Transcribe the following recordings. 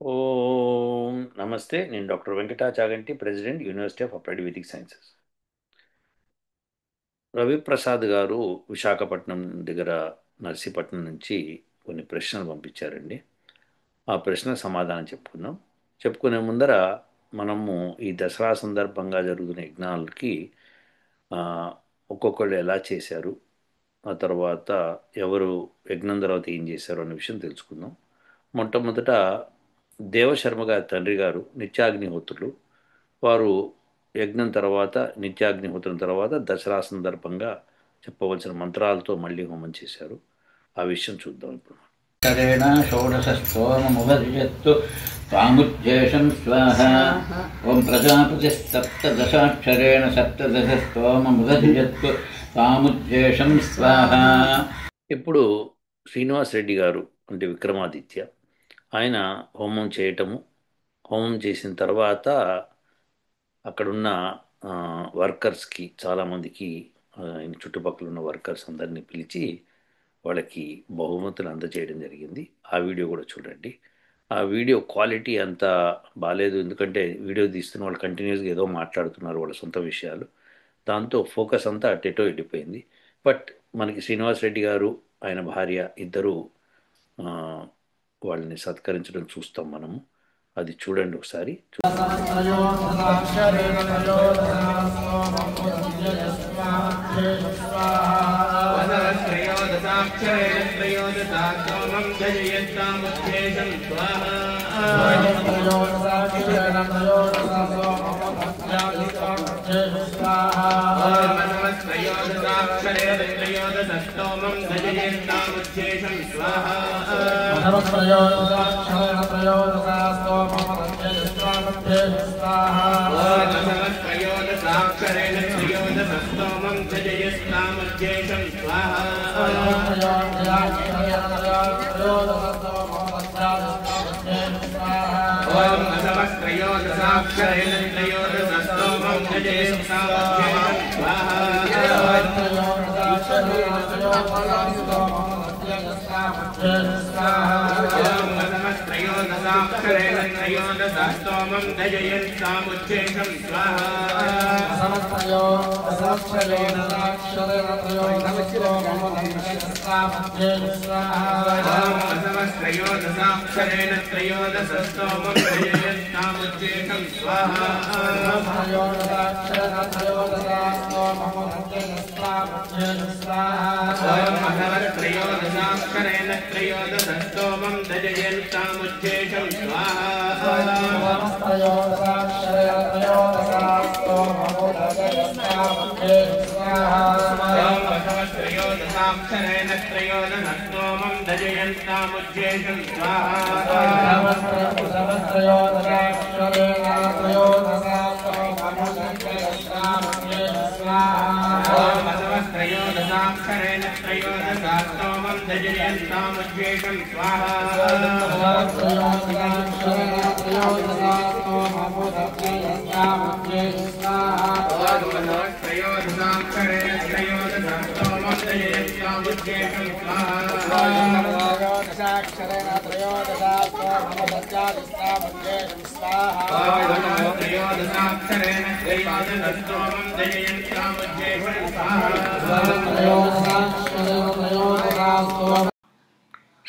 ఓం నమస్తే. నేను doctor Venkata Chaganti, president, university of applied Vedic sciences. Ravi Prasad గారు విశాఖపట్నం దగ్గర నర్సీపట్నం నుంచి కొన్ని ప్రశ్నలు పంపించారండి. ఆ ప్రశ్నకు సమాధానం చెప్పుకుందాం. చెప్పుకునే ముందర మనము ఈ దసరా సందర్భంగా జరుగుతున్న యజ్ఞాలకి ఆ, ఒక్కొక్కళ్ళు ఎలా చేశారు, ఆ తర్వాత ఎవరు యజ్ఞం తర్వాత ఏం చేశారు అనే విషయం తెలుసుకుందాం. మొట్టమొదట దేవశర్మ గారి తండ్రి గారు నిత్యాగ్నిహోత్రులు. వారు యజ్ఞం తర్వాత, నిత్యాగ్నిహోత్రం తర్వాత దసరా సందర్భంగా చెప్పవలసిన మంత్రాలతో మళ్ళీ హోమం చేశారు. ఆ విషయం చూద్దాం ఇప్పుడు. అక్షరేణ షోడశస్తోమముపదిశత్తు త్వాముజ్జేషం స్వాహ. ఓం ప్రజాపతి సప్తదశాక్షరేణ సప్తదశస్తోమముపదిశత్తు త్వాముజ్జేషం స్వాహ. ఇప్పుడు శ్రీనివాస్ రెడ్డి గారు అంటే విక్రమాదిత్య, ఆయన హోమం చేయటము, హోమం చేసిన తర్వాత అక్కడున్న వర్కర్స్కి చాలామందికి, చుట్టుపక్కల ఉన్న వర్కర్స్ అందరినీ పిలిచి వాళ్ళకి బహుమతులు అందజేయడం జరిగింది. ఆ వీడియో కూడా చూడండి. ఆ వీడియో క్వాలిటీ అంత బాగాలేదు, ఎందుకంటే వీడియో తీస్తున్న వాళ్ళు కంటిన్యూస్గా ఏదో మాట్లాడుతున్నారు వాళ్ళ సొంత విషయాలు. దాంతో ఫోకస్ అంతా అటెటో వెళ్ళిపోయింది. బట్ మనకి శ్రీనివాస్ రెడ్డి గారు, ఆయన భార్య ఇద్దరు వాళ్ళని సత్కరించడం చూస్తాం మనము. అది చూడండి ఒకసారి.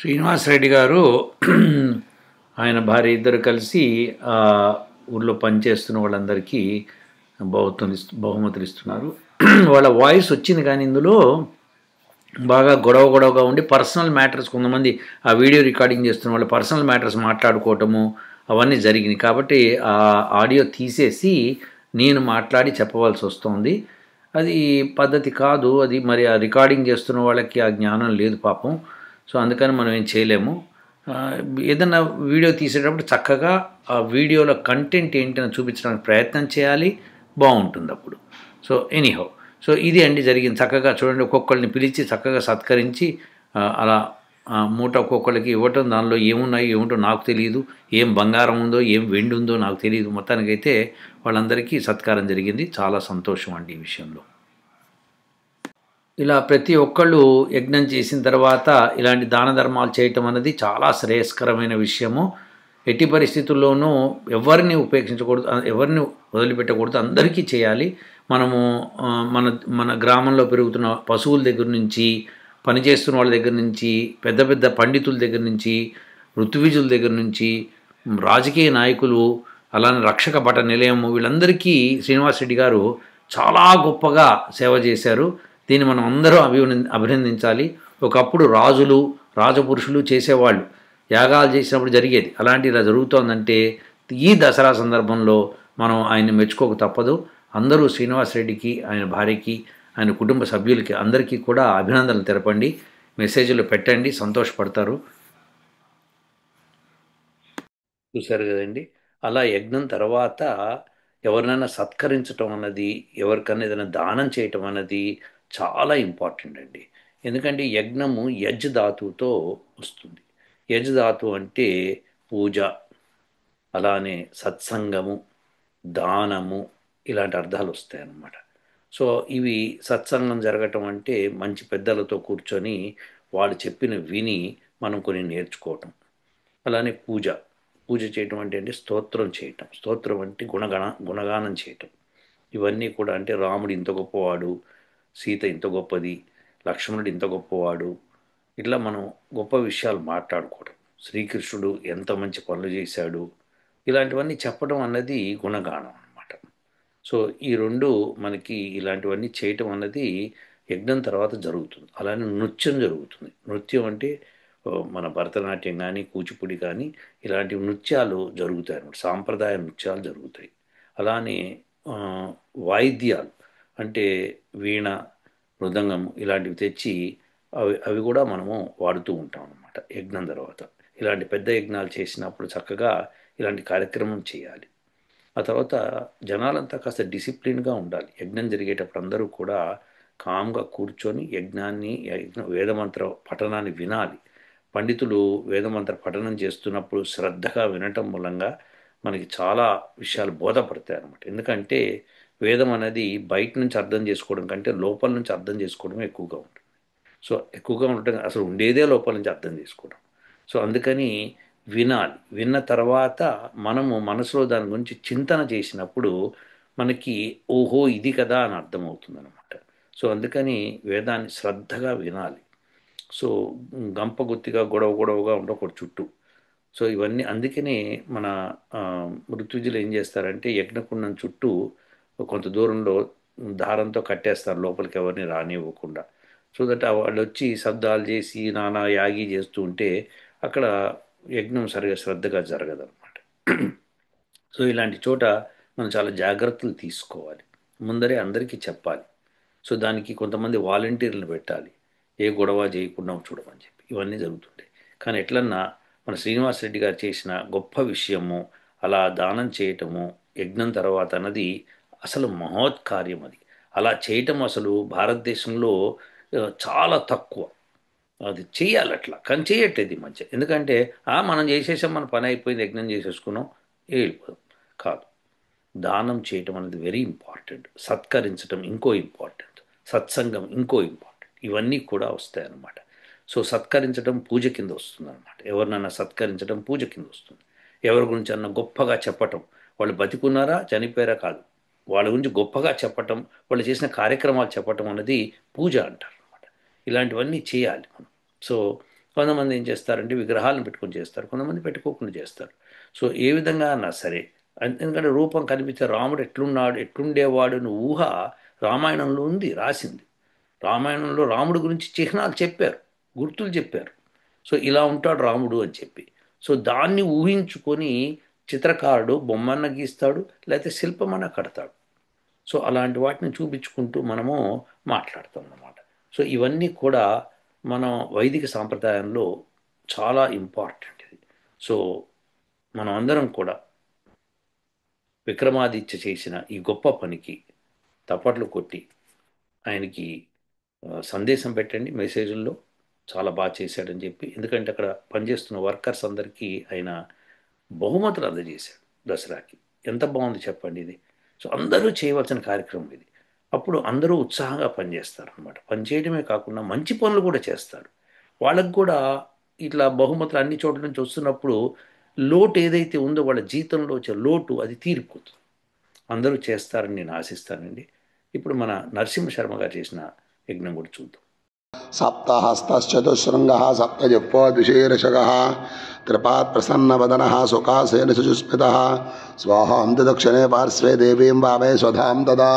శ్రీనివాస్ రెడ్డి గారు ఆయన భార్య ఇద్దరు కలిసి ఊళ్ళో పనిచేస్తున్న వాళ్ళందరికీ బహుమతులు ఇస్తున్నారు. వాళ్ళ వాయిస్ వచ్చింది, కానీ ఇందులో బాగా గొడవగా ఉండి పర్సనల్ మ్యాటర్స్, కొంతమంది ఆ వీడియో రికార్డింగ్ చేస్తున్న వాళ్ళ పర్సనల్ మ్యాటర్స్ మాట్లాడుకోవటము అవన్నీ జరిగినాయి. కాబట్టి ఆ ఆడియో తీసేసి నేను మాట్లాడి చెప్పవలసి వస్తుంది. అది పద్ధతి కాదు. అది మరి ఆ రికార్డింగ్ చేస్తున్న వాళ్ళకి ఆ జ్ఞానం లేదు పాపం. సో అందుకని మనం ఏం చేయలేము. ఏదన్నా వీడియో తీసేటప్పుడు చక్కగా ఆ వీడియోలో కంటెంట్ ఏంటని చూపించడానికి ప్రయత్నం చేయాలి, బాగుంటుంది అప్పుడు. సో ఎనీహౌ, సో ఇది అండి జరిగింది. చక్కగా చూడండి, ఒక్కొక్కరిని పిలిచి చక్కగా సత్కరించి అలా మూట ఒక్కొక్కరికి ఇవ్వటం. దానిలో ఏమున్నాయి ఏమిటో నాకు తెలియదు, ఏం బంగారం ఉందో ఏం వెండి ఉందో నాకు తెలియదు. మొత్తానికైతే వాళ్ళందరికీ సత్కారం జరిగింది. చాలా సంతోషం అండి ఈ విషయంలో. ఇలా ప్రతి ఒక్కళ్ళు యజ్ఞం చేసిన తర్వాత ఇలాంటి దాన ధర్మాలు చేయటం అనేది చాలా శ్రేయస్కరమైన విషయము. ఎట్టి పరిస్థితుల్లోనూ ఎవరిని ఉపేక్షించకూడదు, ఎవరిని వదిలిపెట్టకూడదు, అందరికీ చేయాలి. మనము మన మన గ్రామంలో పెరుగుతున్న పశువుల దగ్గర నుంచి, పనిచేస్తున్న వాళ్ళ దగ్గర నుంచి, పెద్ద పెద్ద పండితుల దగ్గర నుంచి, ఋతువిజుల దగ్గర నుంచి, రాజకీయ నాయకులు, అలానే రక్షక భట నిలయము, వీళ్ళందరికీ శ్రీనివాస్ రెడ్డి గారు చాలా గొప్పగా సేవ చేశారు. దీన్ని మనం అందరూ అభినందించాలి. ఒకప్పుడు రాజులు, రాజపురుషులు చేసేవాళ్ళు, యాగాలు చేసినప్పుడు జరిగేది. అలాంటి ఇలా జరుగుతోందంటే ఈ దసరా సందర్భంలో మనం ఆయన్ని మెచ్చుకోక తప్పదు. అందరూ శ్రీనివాస్ రెడ్డికి, ఆయన భార్యకి, ఆయన కుటుంబ సభ్యులకి అందరికీ కూడా అభినందనలు తెలపండి, మెసేజ్లు పెట్టండి, సంతోషపడతారు. చూశారు కదండి. అలా యజ్ఞం తర్వాత ఎవరినైనా సత్కరించటం అన్నది, ఎవరికైనా ఏదైనా దానం చేయటం అన్నది చాలా ఇంపార్టెంట్ అండి. ఎందుకంటే యజ్ఞము యజ్ ధాతువుతో వస్తుంది. యజ్ ధాతువు అంటే పూజ, అలానే సత్సంగము, దానము, ఇలాంటి అర్థాలు వస్తాయి అన్నమాట. సో ఇవి సత్సంగం జరగటం అంటే మంచి పెద్దలతో కూర్చొని వాళ్ళు చెప్పిన విని మనం కొన్ని నేర్చుకోవటం. అలానే పూజ, పూజ చేయటం అంటే స్తోత్రం చేయటం. స్తోత్రం అంటే గుణగానం చేయటం. ఇవన్నీ కూడా అంటే రాముడు ఇంత గొప్పవాడు, సీత ఇంత గొప్పది, లక్ష్మణుడు ఇంత గొప్పవాడు, ఇట్లా మనం గొప్ప విషయాలు మాట్లాడుకోవడం. శ్రీకృష్ణుడు ఎంత మంచి పనులు చేశాడు, ఇలాంటివన్నీ చెప్పడం అన్నది గుణగానం అన్నమాట. సో ఈ రెండు మనకి ఇలాంటివన్నీ చేయటం అన్నది యజ్ఞం తర్వాత జరుగుతుంది. అలానే నృత్యం జరుగుతుంది. నృత్యం అంటే మన భరతనాట్యం కానీ, కూచిపూడి కానీ, ఇలాంటి నృత్యాలు జరుగుతాయి అన్నమాట. సాంప్రదాయ నృత్యాలు జరుగుతాయి. అలానే వాయిద్యాలు అంటే వీణ, మృదంగం ఇలాంటివి తెచ్చి అవి కూడా మనము వాడుతూ ఉంటాం అన్నమాట యజ్ఞం తర్వాత. ఇలాంటి పెద్ద యజ్ఞాలు చేసినప్పుడు చక్కగా ఇలాంటి కార్యక్రమం చేయాలి. ఆ తర్వాత జనాలంతా కాస్త డిసిప్లిన్గా ఉండాలి. యజ్ఞం జరిగేటప్పుడు అందరూ కూడా కామ్గా కూర్చొని వేదమంత్ర పఠనాన్ని వినాలి. పండితులు వేదమంత్ర పఠనం చేస్తున్నప్పుడు శ్రద్ధగా వినటం మూలంగా మనకి చాలా విషయాలు బోధపడతాయి అన్నమాట. ఎందుకంటే వేదం అనేది బయట నుంచి అర్థం చేసుకోవడం కంటే లోపల నుంచి అర్థం చేసుకోవడమే ఎక్కువగా ఉంటుంది. సో ఎక్కువగా ఉండటం అసలు ఉండేదే లోపల నుంచి అర్థం చేసుకోవడం. సో అందుకని వినాలి. విన్న తర్వాత మనము మనసులో దాని గురించి చింతన చేసినప్పుడు మనకి ఓహో ఇది కదా అని అర్థమవుతుంది అనమాట. సో అందుకని వేదాన్ని శ్రద్ధగా వినాలి. సో గంపగుత్తిగా గొడవగా ఉండకూడదు చుట్టూ. సో ఇవన్నీ అందుకనే మన ఋత్విజులు ఏం చేస్తారంటే యజ్ఞకుండం చుట్టూ కొంత దూరంలో దారంతో కట్టేస్తారు లోపలికి ఎవరిని రానివ్వకుండా. సో దట్ వాళ్ళు వచ్చి శబ్దాలు చేసి నానా యాగి చేస్తూ ఉంటే అక్కడ యజ్ఞం సరిగా శ్రద్ధగా జరగదన్నమాట. సో ఇలాంటి చోట మనం చాలా జాగ్రత్తలు తీసుకోవాలి. ముందరే అందరికీ చెప్పాలి. సో దానికి కొంతమంది వాలంటీర్లను పెట్టాలి, ఏ గొడవ చేయకుండా చూడమని చెప్పి. ఇవన్నీ జరుగుతుంటాయి. కానీ ఎట్లన్నా మన శ్రీనివాస్ రెడ్డి గారు చేసిన గొప్ప విషయము అలా దానం చేయటము యజ్ఞం తర్వాత అన్నది అసలు మహోత్కార్యం. అది అలా చేయటం అసలు భారతదేశంలో చాలా తక్కువ. అది చేయాలి అట్లా, కానీ చేయట్లేదు ఈ మధ్య. ఎందుకంటే మనం చేసేసాం, మన పని అయిపోయింది, యజ్ఞం చేసేసుకున్నాం, వెళ్ళిపోదాం. కాదు, దానం చేయటం అనేది వెరీ ఇంపార్టెంట్. సత్కరించడం ఇంకో ఇంపార్టెంట్. సత్సంగం ఇంకో ఇంపార్టెంట్. ఇవన్నీ కూడా వస్తాయన్నమాట. సో సత్కరించడం పూజ కింద వస్తుంది అనమాట. ఎవరినైనా సత్కరించడం పూజ కింద వస్తుంది. ఎవరి గురించి అన్న గొప్పగా చెప్పటం, వాళ్ళు బతికున్నారా చనిపోయారా కాదు, వాళ్ళ గురించి గొప్పగా చెప్పటం, వాళ్ళు చేసిన కార్యక్రమాలు చెప్పటం అనేది పూజ అంటారు అనమాట. ఇలాంటివన్నీ చేయాలి మనం. సో కొంతమంది ఏం చేస్తారంటే విగ్రహాలను పెట్టుకొని చేస్తారు, కొంతమంది పెట్టుకోకుండా చేస్తారు. సో ఏ విధంగా అన్నా సరే, ఎందుకంటే రూపం కనిపించే రాముడు ఎట్లుండేవాడు అని ఊహ రామాయణంలో ఉంది, రాసింది. రామాయణంలో రాముడు గురించి చిహ్నాలు చెప్పారు, గుర్తులు చెప్పారు. సో ఇలా ఉంటాడు రాముడు అని చెప్పి. సో దాన్ని ఊహించుకొని చిత్రకారుడు బొమ్మన్న గీస్తాడు, లేకపోతే శిల్పమన్న కడతాడు. సో అలాంటి వాటిని చూపించుకుంటూ మనము మాట్లాడతాం అన్నమాట. సో ఇవన్నీ కూడా మనం వైదిక సాంప్రదాయంలో చాలా ఇంపార్టెంట్ ఇది. సో మనం అందరం కూడా విక్రమాదిత్య చేసిన ఈ గొప్ప పనికి తప్పట్లు కొట్టి ఆయనకి సందేశం పెట్టండి మెసేజ్ల్లో, చాలా బాగా చేశాడని చెప్పి. ఎందుకంటే అక్కడ పనిచేస్తున్న వర్కర్స్ అందరికీ ఆయన బహుమతులు అందజేశాడు దసరాకి. ఎంత బాగుంది చెప్పండి ఇది. సో అందరూ చేయవలసిన కార్యక్రమం ఇది. అప్పుడు అందరూ ఉత్సాహంగా పనిచేస్తారు అనమాట. పనిచేయడమే కాకుండా మంచి పనులు కూడా చేస్తారు. వాళ్ళకు కూడా ఇట్లా బహుమతులు అన్ని చోట్ల నుంచి వస్తున్నప్పుడు లోటు ఏదైతే ఉందో వాళ్ళ జీవితంలో వచ్చే లోటు అది తీరిపోతుంది. అందరూ చేస్తారని నేను ఆశిస్తానండి. ఇప్పుడు మన నరసింహ శర్మ గారు చేసిన యజ్ఞం కూడా చూద్దాం. సప్తహస్తశ్చతుశృంగః సప్తజిహ్వో ద్విశీర్షగః త్రిపాత్ ప్రసన్నవదనః సుఖాసేన శుచిస్మితః స్వాహాం దక్షిణే పార్శ్వే దేవీం వామే స్వధాం తదా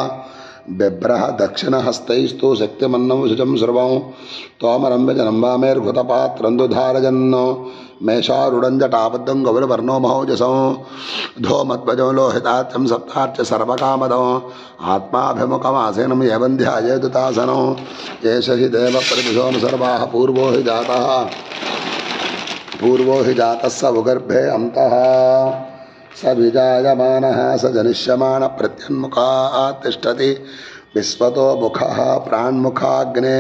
బిభ్రః దక్షిణహస్తైస్తు శక్తిమన్నం శుచం సర్వం తోమరం వ్యజనం వామేర్ఘృతపాత్రం దుధారజన్ మేషారుఢం జటాబద్ధం గౌరవర్ణో మహోజసం ధూమధ్వజం లోహితాత్యం సప్తార్చ సర్వకామదం ఆత్మాభిముఖమాసీనం ఏవం ధ్యాయేదుతాసనం ఏష హి దేవ ప్రతిశోనుసర్వాః పూర్వో హి జాతः స ఉగర్భే అంతః స విజాయమానः స జనిష్యమాన ప్రత్యన్ముఖాత్ తిష్టతి విశ్వతో ముఖః ప్రాణ్ముఖాగ్నే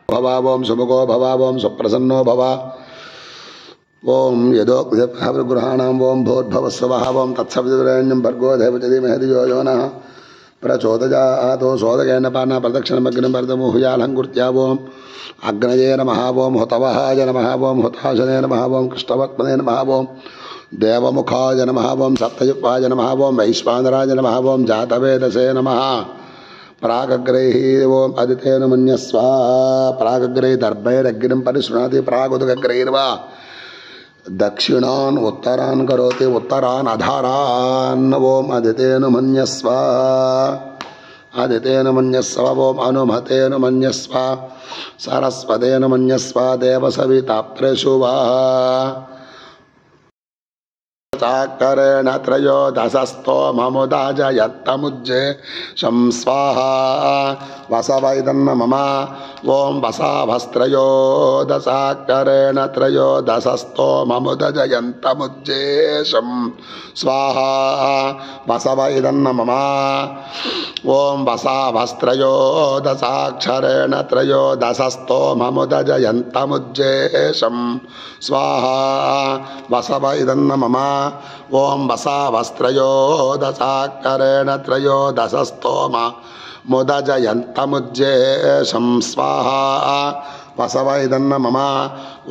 భవ ఓం సుముఖో భవ ఓం సుప్రసన్నో భవ ఓం యదోగ్రహాణం ఓం భూర్భవస్వః ఓం తత్సవితురేణ్యం భర్గో దేవచ ధీమహి ధియో యో నః ప్రచోదయాతో సోదకేన పాన ప్రదక్షిణమగ్నిం భరతముహుయాలంకృత్యా ఓం అగ్నయే నమః ఓం హుతవహాయ నమః ఓం హుతాశనే నమః ఓం కృష్ణవత్మనే నమః ఓం దేవముఖాయ నమః ఓం సప్తజిహ్వాయ నమః ఓం వైశ్వానరాయ నమః ఓం జాతవేదసే నమః ప్రాగగ్రైః ఓం అదితేన మన్యస్వ ప్రాగగ్రైః దర్భైరగ్నిం పరిశృణాతి ప్రాగుదగ్రైర్వా దక్షిణాన్ ఉత్తరాన్ కరోతి ఉత్తరాన్ అధారాన్ ఓం అదితేన మన్యస్వ ఆదితేన మన్యస్వ ఓం అనుమతేన మన్యస్వ సరస్వతేన మన్యస్వ దేవసవితాప్త్రేషు వా చాకరేణ త్రయోదశస్తోమముదాజయత్తముజ్జేషం స్వాహా వసవైదన్న మమ ఓం వసాభస్త్రయోదశాకరేణ త్రయోదశస్తోమముదజయంతముజ్జేషం స్వాహా వసవైదన్న మమ ఓం వసాభస్త్రయోదశాక్షరేణ త్రయోదశస్తోమముదజయంతముజ్జేషం స్వాహా వసవైదన్న మమ ఓం వసాభస్త్రయోదశాకరేణ త్రయోదశస్తోమ ముదజయంతముజ్జేషం స్వాహా వసవైదన్న మమ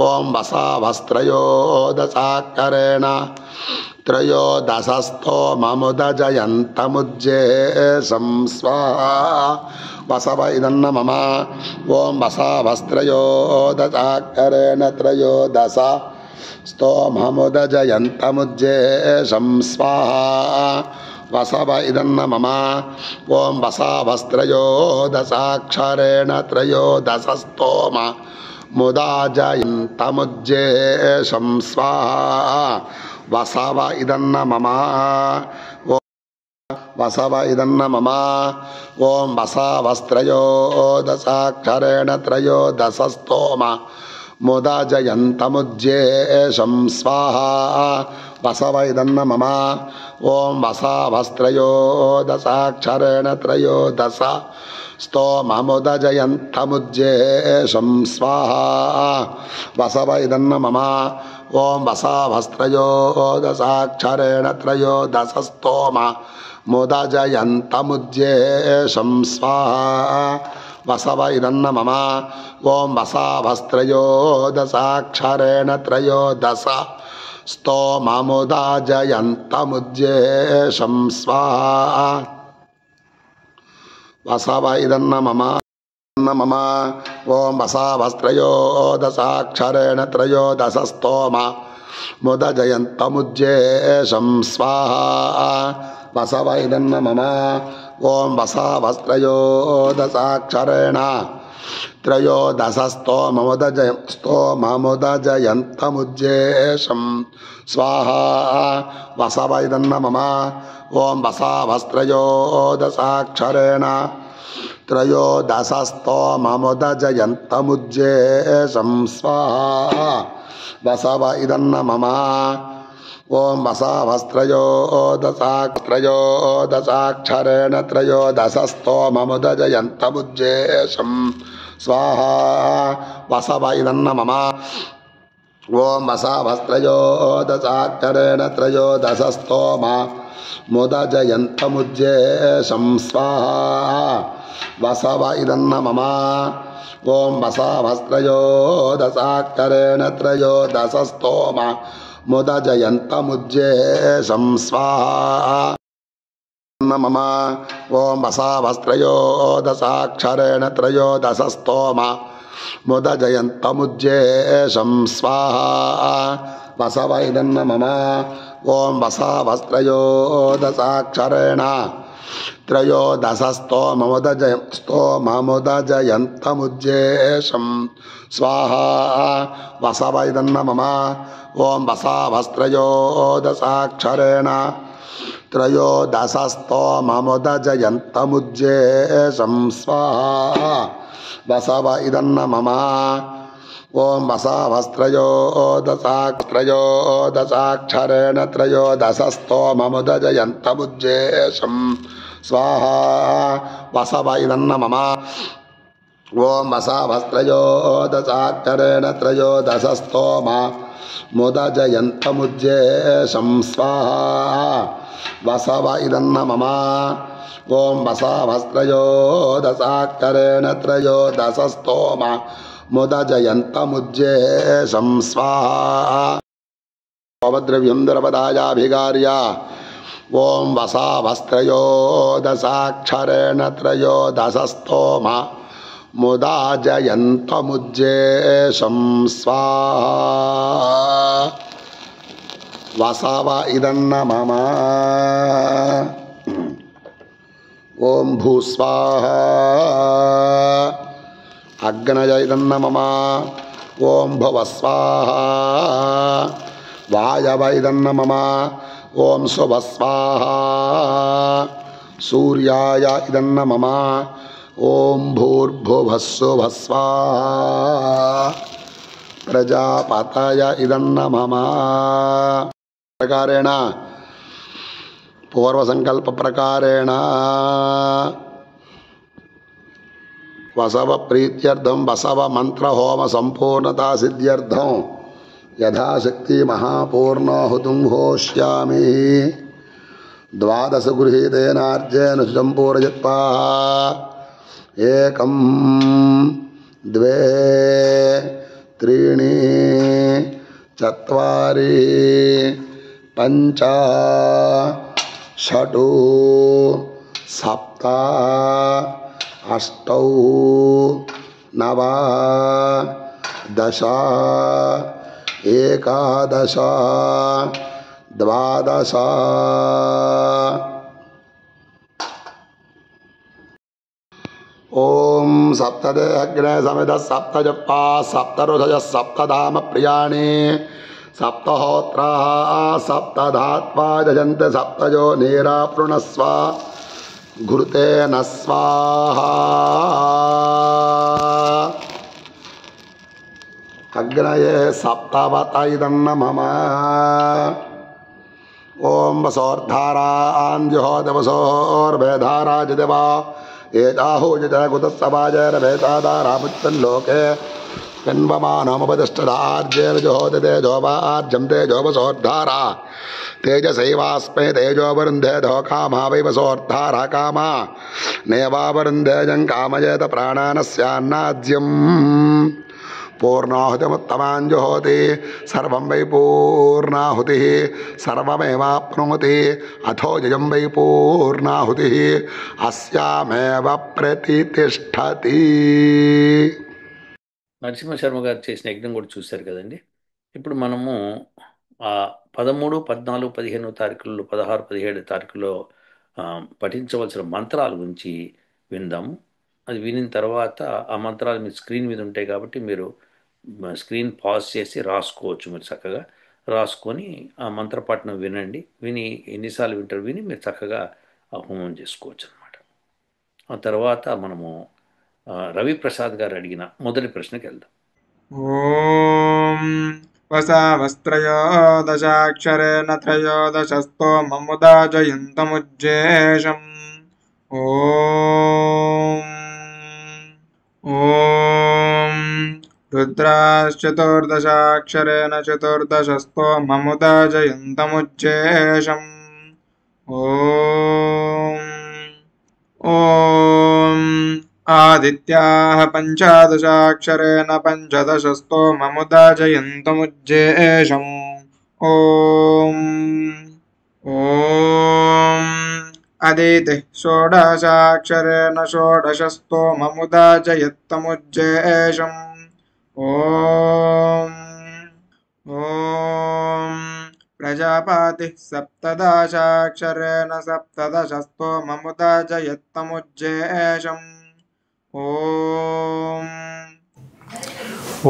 ఓం వసాభస్త్రయోదశాకరేణ త్రయోదశస్తోమముదజయంతముజ్జేషం స్వాహా వసవైదన్న మమ ఓం వసాభస్త్రయోదశాకరేణ త్రయోదశ స్తోమముదజయంతముజ్జేషం స్వాహా వసవైదన్న మమ ఓం వసాభస్త్రయోదశాక్షరేణ త్రయోదశస్తోమ ముదాజయంతముజ్జేషం స్వాహా వసవైదన్న మమ వసవైదన్న మమ ఓం వసాభస్త్రయోదశాక్షరేణ త్రయోదశస్తోమ ముదాజయంతముజ్జేషం స్వాహా వసవైదన్న మమ ఓం వసాభస్త్రయోదశాక్షరేణ త్రయోదశ స్తోమముదజయంతముజ్జేషం స్వాహా వసవైదన్న మమ ఓం వసాభస్త్రయోదశాక్షరేణ త్రయోదశ స్తోమ ముదజయంతముజ్జేషం స్వాహా వసవైదన్న మమ ఓం వసాభస్త్రయోదశాక్షరేణ త్రయోదశ స్తోమముదజయంతముజ్జేషం స్వాహా వసవైదన్న మమ ఓం వసాభస్త్రయోదశాక్షరేణ త్రయోదశ స్తోమ ముదజయంతముజ్జేషం స్వాహా వసవైదన్న మమ ఓం వసాభస్త్రయోదశాక్షరేణ త్రయోదశ స్తోమముదజయంతముజ్జేషం స్వాహా వసవైదన్న మమ ఓం వసాభస్త్రయోదశాక్షరేణ త్రయోదశ స్తోమముదజయంతముజ్జేషం స్వాహా వసవైదన్న మమ ఓం వసాభస్త్రయోదశాక్షరేణ త్రయోదశ స్తోమముదజయంతముజ్జేషం స్వాహా వసవైదన్న మమ ఓం వసాభస్త్రయోదశాక్షరేణ త్రయోదశ స్తోమ ముదజయంతముజ్జేషం స్వాహా వసవైదన్న మమ ఓం వసావస్త్రయోదశాక్షరేణ త్రయోదశస్తోమ ముదజయంతముజ్జేషం స్వాహా మమ ఓం వసావస్త్రయోదశాక్షరేణ త్రయోదశస్తోమ ముదజయంతముజ్జేషం స్వాహా వసవ ఇదన్న మమ ఓం వసావస్త్రయోదశాక్షరేణ త్రయోదశస్తోమముదజయంతముజ్జేషం స్వాహా వసవ ఇదన్న మమ ఓం వసావస్త్రయోదశాక్షరేణ త్రయోదశస్తోమముదజయంతముజ్జేషం స్వాహా వసవ ఇదన్న మమ ఓం వసావస్త్రయోదశాక్షరేణ త్రయోదశస్తోమముదజయంతముజ్జేషం స్వాహా వసవ ఇదన్న మమ ఓం వసావస్త్రయోదశాక్షరేణ త్రయోదశస్తోమ ముదజయంతముజ్జేషం స్వాహా వసవ ఇదన్న మమ ఓం వసావస్త్రయోదశాక్షరేణ త్రయోదశస్తోమ ముదజయంతముజ్జేషం స్వాహా పవద్రవ్యం ద్రవదాయాభిగార్య ఓం వసావస్త్రయోదశాక్షరేణ త్రయోదశస్తోమ ముదాజయంతముజ్జేషం స్వాహా వసవ ఇదన్న మమ ఓం భూస్వాహా అగ్నయ ఇదన్న మమ ఓం భువస్వాహా వాయవ ఇదన్న మమ ఓం శుభస్వాహా సూర్యాయ ఇదన్న మమ ఓం భూర్భువస్సుభస్వాహా ప్రజాపతయ ఇదన్న మమ ప్రకారేణ పూర్వసంకల్ప ప్రకారేణ వసవ ప్రీత్యర్థం వసవ మంత్ర హోమ సంపూర్ణతా సిద్ధ్యర్థం యథాశక్తి మహాపూర్ణాహుతుం హోష్యామి ద్వాదశ గృహీతేనార్జేన సంపూరయత్వా ఏకం ద్వే త్రీణి చత్వారి పంచ షటు సప్త అష్టౌ నవ దశ ఏకాదశ ద్వాదశ ఓం సప్తదే అగ్నే సమిధ సప్తజప్పా సప్తరుధయ సప్తధామ ప్రియాణి సప్తహోత్రా సప్తధాత్వా జయంతి సప్తజో నీరాపృణస్వ ఘృతేన స్వాహా అగ్నయే సప్తవత ఇదన్న మమ ఓం వసోర్ధారాంజుహోదవసోర్భేధారాజిదేవా ఏతాహూజిత కుతస్సవాజైరభేతాదారాముచ్చల్లోకే పిన్వమానముపతిష్టదార్జేన జోహోదితే జోవార్జం తేజోవసోర్ధారా తేజసైవాస్మే తేజోవరుంధే ధోకామా వైవసోర్ధారా కామా నేవావరుంధేజం కామయేత ప్రాణానస్యాన్నాజ్యం పూర్ణాహుతిముత్తమాంజుహోతి సర్వం వై పూర్ణాహుతి సర్వమేవాప్నోతి అథో జయం వై పూర్ణాహుతి అస్యామేవ ప్రతిష్టతి. నరసింహశర్మ గారు చేసిన యజ్ఞం కూడా చూశారు కదండి. ఇప్పుడు మనము 13, 14, 15 తారీఖుల్లో 16, 17 తారీఖుల్లో పఠించవలసిన మంత్రాల గురించి విందాము. అది వినిన తర్వాత ఆ మంత్రాలు మీ స్క్రీన్ మీద ఉంటాయి కాబట్టి మీరు స్క్రీన్ పాజ్ చేసి రాసుకోవచ్చు. మీరు చక్కగా రాసుకొని ఆ మంత్రపఠనం వినండి. విని ఎన్నిసార్లు వింటారు విని మీరు చక్కగా హోమం చేసుకోవచ్చు అన్నమాట. ఆ తర్వాత మనము రవిప్రసాద్ గారు అడిగిన మొదటి ప్రశ్నకి వెళ్దాం. ఓం వసావస్త్రయోదశాక్షరేణ త్రయోదశస్తోమముదాజయంతముజ్జేషం. ఓం ఓం రుద్రాశ్చతుర్దశాక్షరేణ చతుర్దశస్తోమముదాజయంతముజ్జేషం. ఓం ఓం आदित्याः पञ्चादशाक्षरेण पञ्चदशस्तोममुदाजयन्तमुज्जेशम् ॐ ॐ अदितिः षोडशाक्षरेण षोडशस्तोममुदाजयत्तमुज्जेशम् ॐ ॐ प्रजापतिः सप्तदशाक्षरेण सप्तदशस्तोममुदाजयत्तमुज्जेशम् ॐ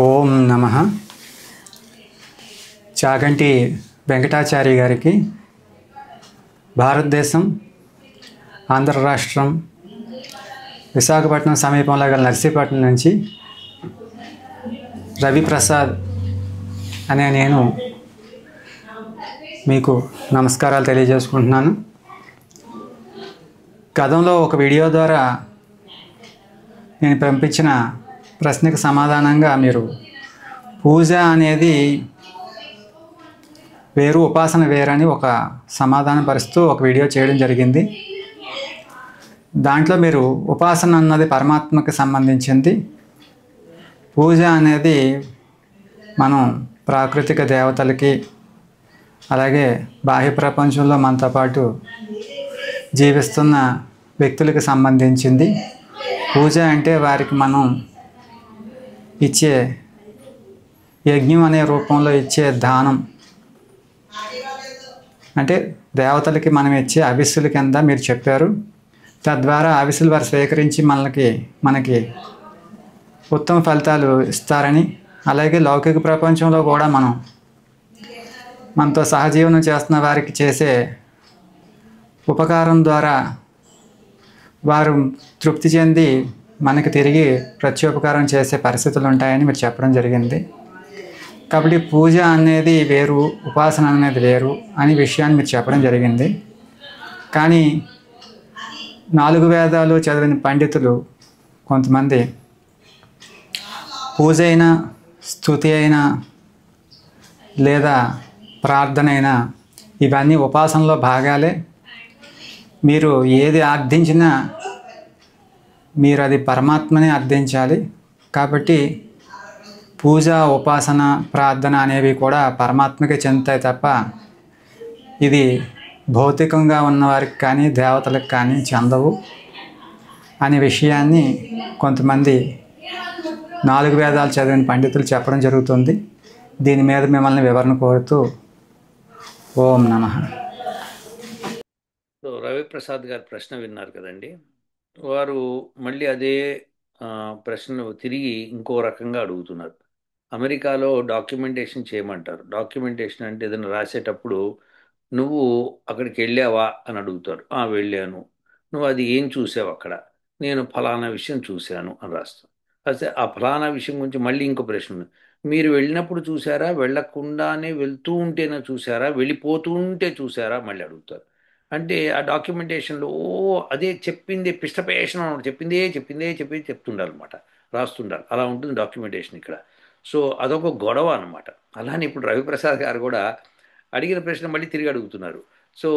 ఓం నమః. చాగంటి వెంకటాచారి గారికి భారతదేశం, ఆంధ్ర రాష్ట్రం, విశాఖపట్నం సమీపంలో గల నర్సీపట్నం నుంచి రవిప్రసాద్ అనే నేను మీకు నమస్కారాలు తెలియజేసుకుంటున్నాను. గతంలో ఒక వీడియో ద్వారా నేను పంపించిన ప్రశ్నకు సమాధానంగా మీరు పూజ అనేది వేరు, ఉపాసన వేరని ఒక సమాధానం పరుస్తూ ఒక వీడియో చేయడం జరిగింది. దాంట్లో మీరు ఉపాసన అన్నది పరమాత్మకి సంబంధించింది, పూజ అనేది మనం ప్రాకృతిక దేవతలకి అలాగే బాహ్య ప్రపంచంలో మనతో పాటు జీవిస్తున్న వ్యక్తులకు సంబంధించింది. పూజ అంటే వారికి మనం ఇచ్చే యజ్ఞం అనే రూపంలో ఇచ్చే దానం, అంటే దేవతలకి మనం ఇచ్చే అవిస్సుల కింద మీరు చెప్పారు. తద్వారా అవిస్సులు వారు స్వీకరించి మనకి ఉత్తమ ఫలితాలు ఇస్తారని, అలాగే లౌకిక ప్రపంచంలో కూడా మనతో సహజీవనం చేస్తున్న వారికి చేసే ఉపకారం ద్వారా వారు తృప్తి చెంది మనకి తిరిగి ప్రత్యుపకారం చేసే పరిస్థితులు ఉంటాయని మీరు చెప్పడం జరిగింది. కాబట్టి పూజ అనేది వేరు, ఉపాసన అనేది వేరు అనే విషయాన్ని మీరు చెప్పడం జరిగింది. కానీ 4 వేదాలు చదివిన పండితులు కొంతమంది పూజ అయినా, స్తుతి అయినా లేదా ప్రార్థన అయినా ఇవన్నీ ఉపాసనలో భాగాలే. మీరు ఏది ఆర్థించినా మీరు అది పరమాత్మనే అర్థించాలి. కాబట్టి పూజ, ఉపాసన, ప్రార్థన అనేవి కూడా పరమాత్మకే చెందుతాయి తప్ప ఇది భౌతికంగా ఉన్నవారికి కానీ దేవతలకు కానీ చెందవు అనే విషయాన్ని కొంతమంది 4 వేదాలు చదివిన పండితులు చెప్పడం జరుగుతుంది. దీని మీద మిమ్మల్ని వివరణ కోరుతూ ఓం నమః. సో రవిప్రసాద్ గారి ప్రశ్న విన్నారు కదండి. వారు మళ్ళీ అదే ప్రశ్నను తిరిగి ఇంకో రకంగా అడుగుతున్నారు. అమెరికాలో డాక్యుమెంటేషన్ చేయమంటారు. డాక్యుమెంటేషన్ అంటే ఏదైనా రాసేటప్పుడు నువ్వు అక్కడికి వెళ్ళావా అని అడుగుతారు. వెళ్ళాను. నువ్వు అది ఏం చూసావు అక్కడ? నేను ఫలానా విషయం చూశాను అని రాస్తాను. అయితే ఆ ఫలానా విషయం గురించి మళ్ళీ ఇంకో ప్రశ్న ఉంది. మీరు వెళ్ళినప్పుడు చూసారా, వెళ్ళకుండానే వెళ్తూ ఉంటేనే చూసారా, వెళ్ళిపోతూ ఉంటే చూసారా మళ్ళీ అడుగుతారు. అంటే ఆ డాక్యుమెంటేషన్లో అదే చెప్పింది పిష్టపేషణ చెప్పింది చెప్తుండాలన్నమాట, రాస్తుండాలి. అలా ఉంటుంది డాక్యుమెంటేషన్ ఇక్కడ. సో అదొక గొడవ అనమాట. అలానే ఇప్పుడు రవిప్రసాద్ గారు కూడా అడిగిన ప్రశ్న మళ్ళీ తిరిగి అడుగుతున్నారు. సో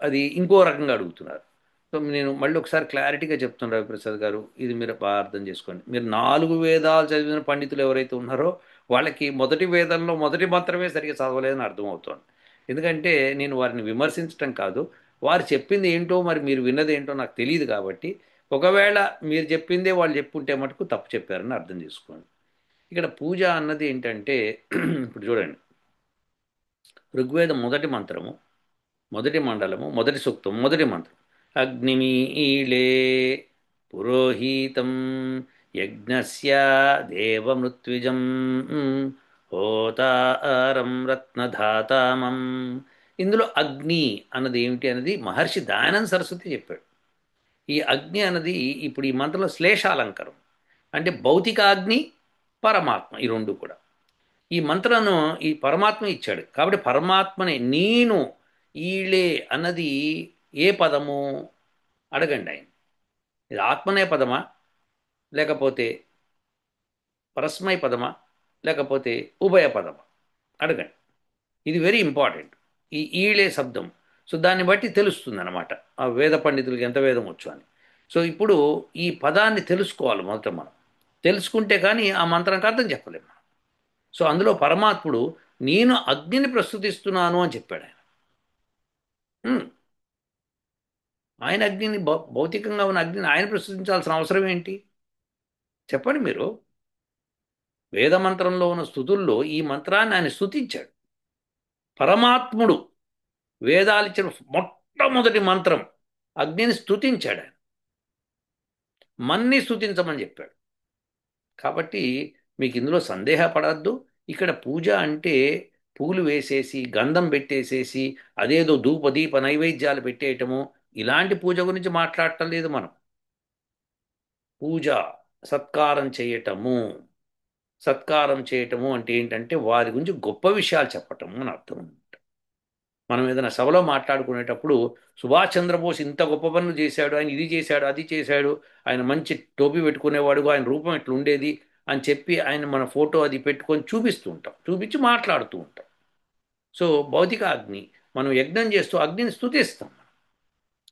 అది ఇంకో రకంగా అడుగుతున్నారు. సో నేను మళ్ళీ ఒకసారి క్లారిటీగా చెప్తాను రవిప్రసాద్ గారు, ఇది మీరు బాగా అర్థం చేసుకోండి. మీరు 4 వేదాలు చదివిన పండితులు ఎవరైతే ఉన్నారో వాళ్ళకి మొదటి వేదంలో మొదటి మంత్రమే సరిగ్గా చదవలేదని అర్థమవుతోంది. ఎందుకంటే నేను వారిని విమర్శించడం కాదు, వారు చెప్పింది ఏంటో మరి మీరు విన్నది ఏంటో నాకు తెలియదు. కాబట్టి ఒకవేళ మీరు చెప్పిందే వాళ్ళు చెప్పుంటే మటుకు తప్పు చెప్పారని అర్థం చేసుకోండి. ఇక్కడ పూజ అన్నది ఏంటంటే ఇప్పుడు చూడండి, ఋగ్వేదం మొదటి మంత్రము, మొదటి మండలము, మొదటి సూక్తం, మొదటి మంత్రం అగ్నిమీళే పురోహితం యజ్ఞస్య దేవమృత్విజం హోతారం రత్నధాతామం. ఇందులో అగ్ని అన్నది ఏమిటి అన్నది మహర్షి దయానంద సరస్వతి చెప్పాడు. ఈ అగ్ని అన్నది ఇప్పుడు ఈ మంత్రంలో శ్లేషాలంకారం, అంటే భౌతిక అగ్ని, పరమాత్మ, ఈ రెండు కూడా ఈ మంత్రాన్ని ఈ పరమాత్మ ఇచ్చాడు. కాబట్టి పరమాత్మనే నేను ఈళే అన్నది ఏ పదము అడగండి ఆయన. ఇది ఆత్మనే పదమా, లేకపోతే పరస్మై పదమా, లేకపోతే ఉభయ పదమా అడగండి. ఇది వెరీ ఇంపార్టెంట్, ఈ ఈళే శబ్దం. సో దాన్ని బట్టి తెలుస్తుంది అనమాట ఆ వేద పండితులకి ఎంత వేదం వచ్చు అని. సో ఇప్పుడు ఈ పదాన్ని తెలుసుకోవాలి మొదట మనం. తెలుసుకుంటే కానీ ఆ మంత్రానికి అర్థం చెప్పలేము మనం. సో అందులో పరమాత్ముడు నేను అగ్నిని ప్రస్తుతిస్తున్నాను అని చెప్పాడు ఆయన. హ్మ్. ఆయన అగ్నిని భౌతికంగా ఉన్న అగ్నిని ఆయన ప్రస్తుతించాల్సిన అవసరం ఏంటి చెప్పండి మీరు. వేదమంత్రంలో ఉన్న స్తుతుల్లో ఈ మంత్రాన్ని ఆయన స్తుతించాడు. పరమాత్ముడు వేదాలిచ్చిన మొట్టమొదటి మంత్రం అగ్నిని స్తుతించాడు ఆయన. మన్ని స్తుతించమని చెప్పాడు. కాబట్టి మీకు ఇందులో సందేహపడద్దు. ఇక్కడ పూజ అంటే పూలు వేసేసి గంధం పెట్టేసేసి అదేదో ధూప దీప నైవేద్యాలు పెట్టేయటము ఇలాంటి పూజ గురించి మాట్లాడటం లేదు మనం. పూజ సత్కారం చేయటము. సత్కారం చేయటము అంటే ఏంటంటే వారి గురించి గొప్ప విషయాలు చెప్పటము అని అర్థం. మనం ఏదైనా సభలో మాట్లాడుకునేటప్పుడు సుభాష్ చంద్రబోస్ ఇంత గొప్ప పనులు చేశాడు, ఆయన ఇది చేశాడు అది చేశాడు, ఆయన మంచి టోపీ పెట్టుకునేవాడు, ఆయన రూపం ఇట్లా ఉండేది అని చెప్పి ఆయన మన ఫోటో అది పెట్టుకొని చూపిస్తూ ఉంటాం, చూపించి మాట్లాడుతూ ఉంటాం. సో భౌతిక అగ్ని మనం యజ్ఞం చేస్తూ అగ్నిని స్తుతిస్తాం.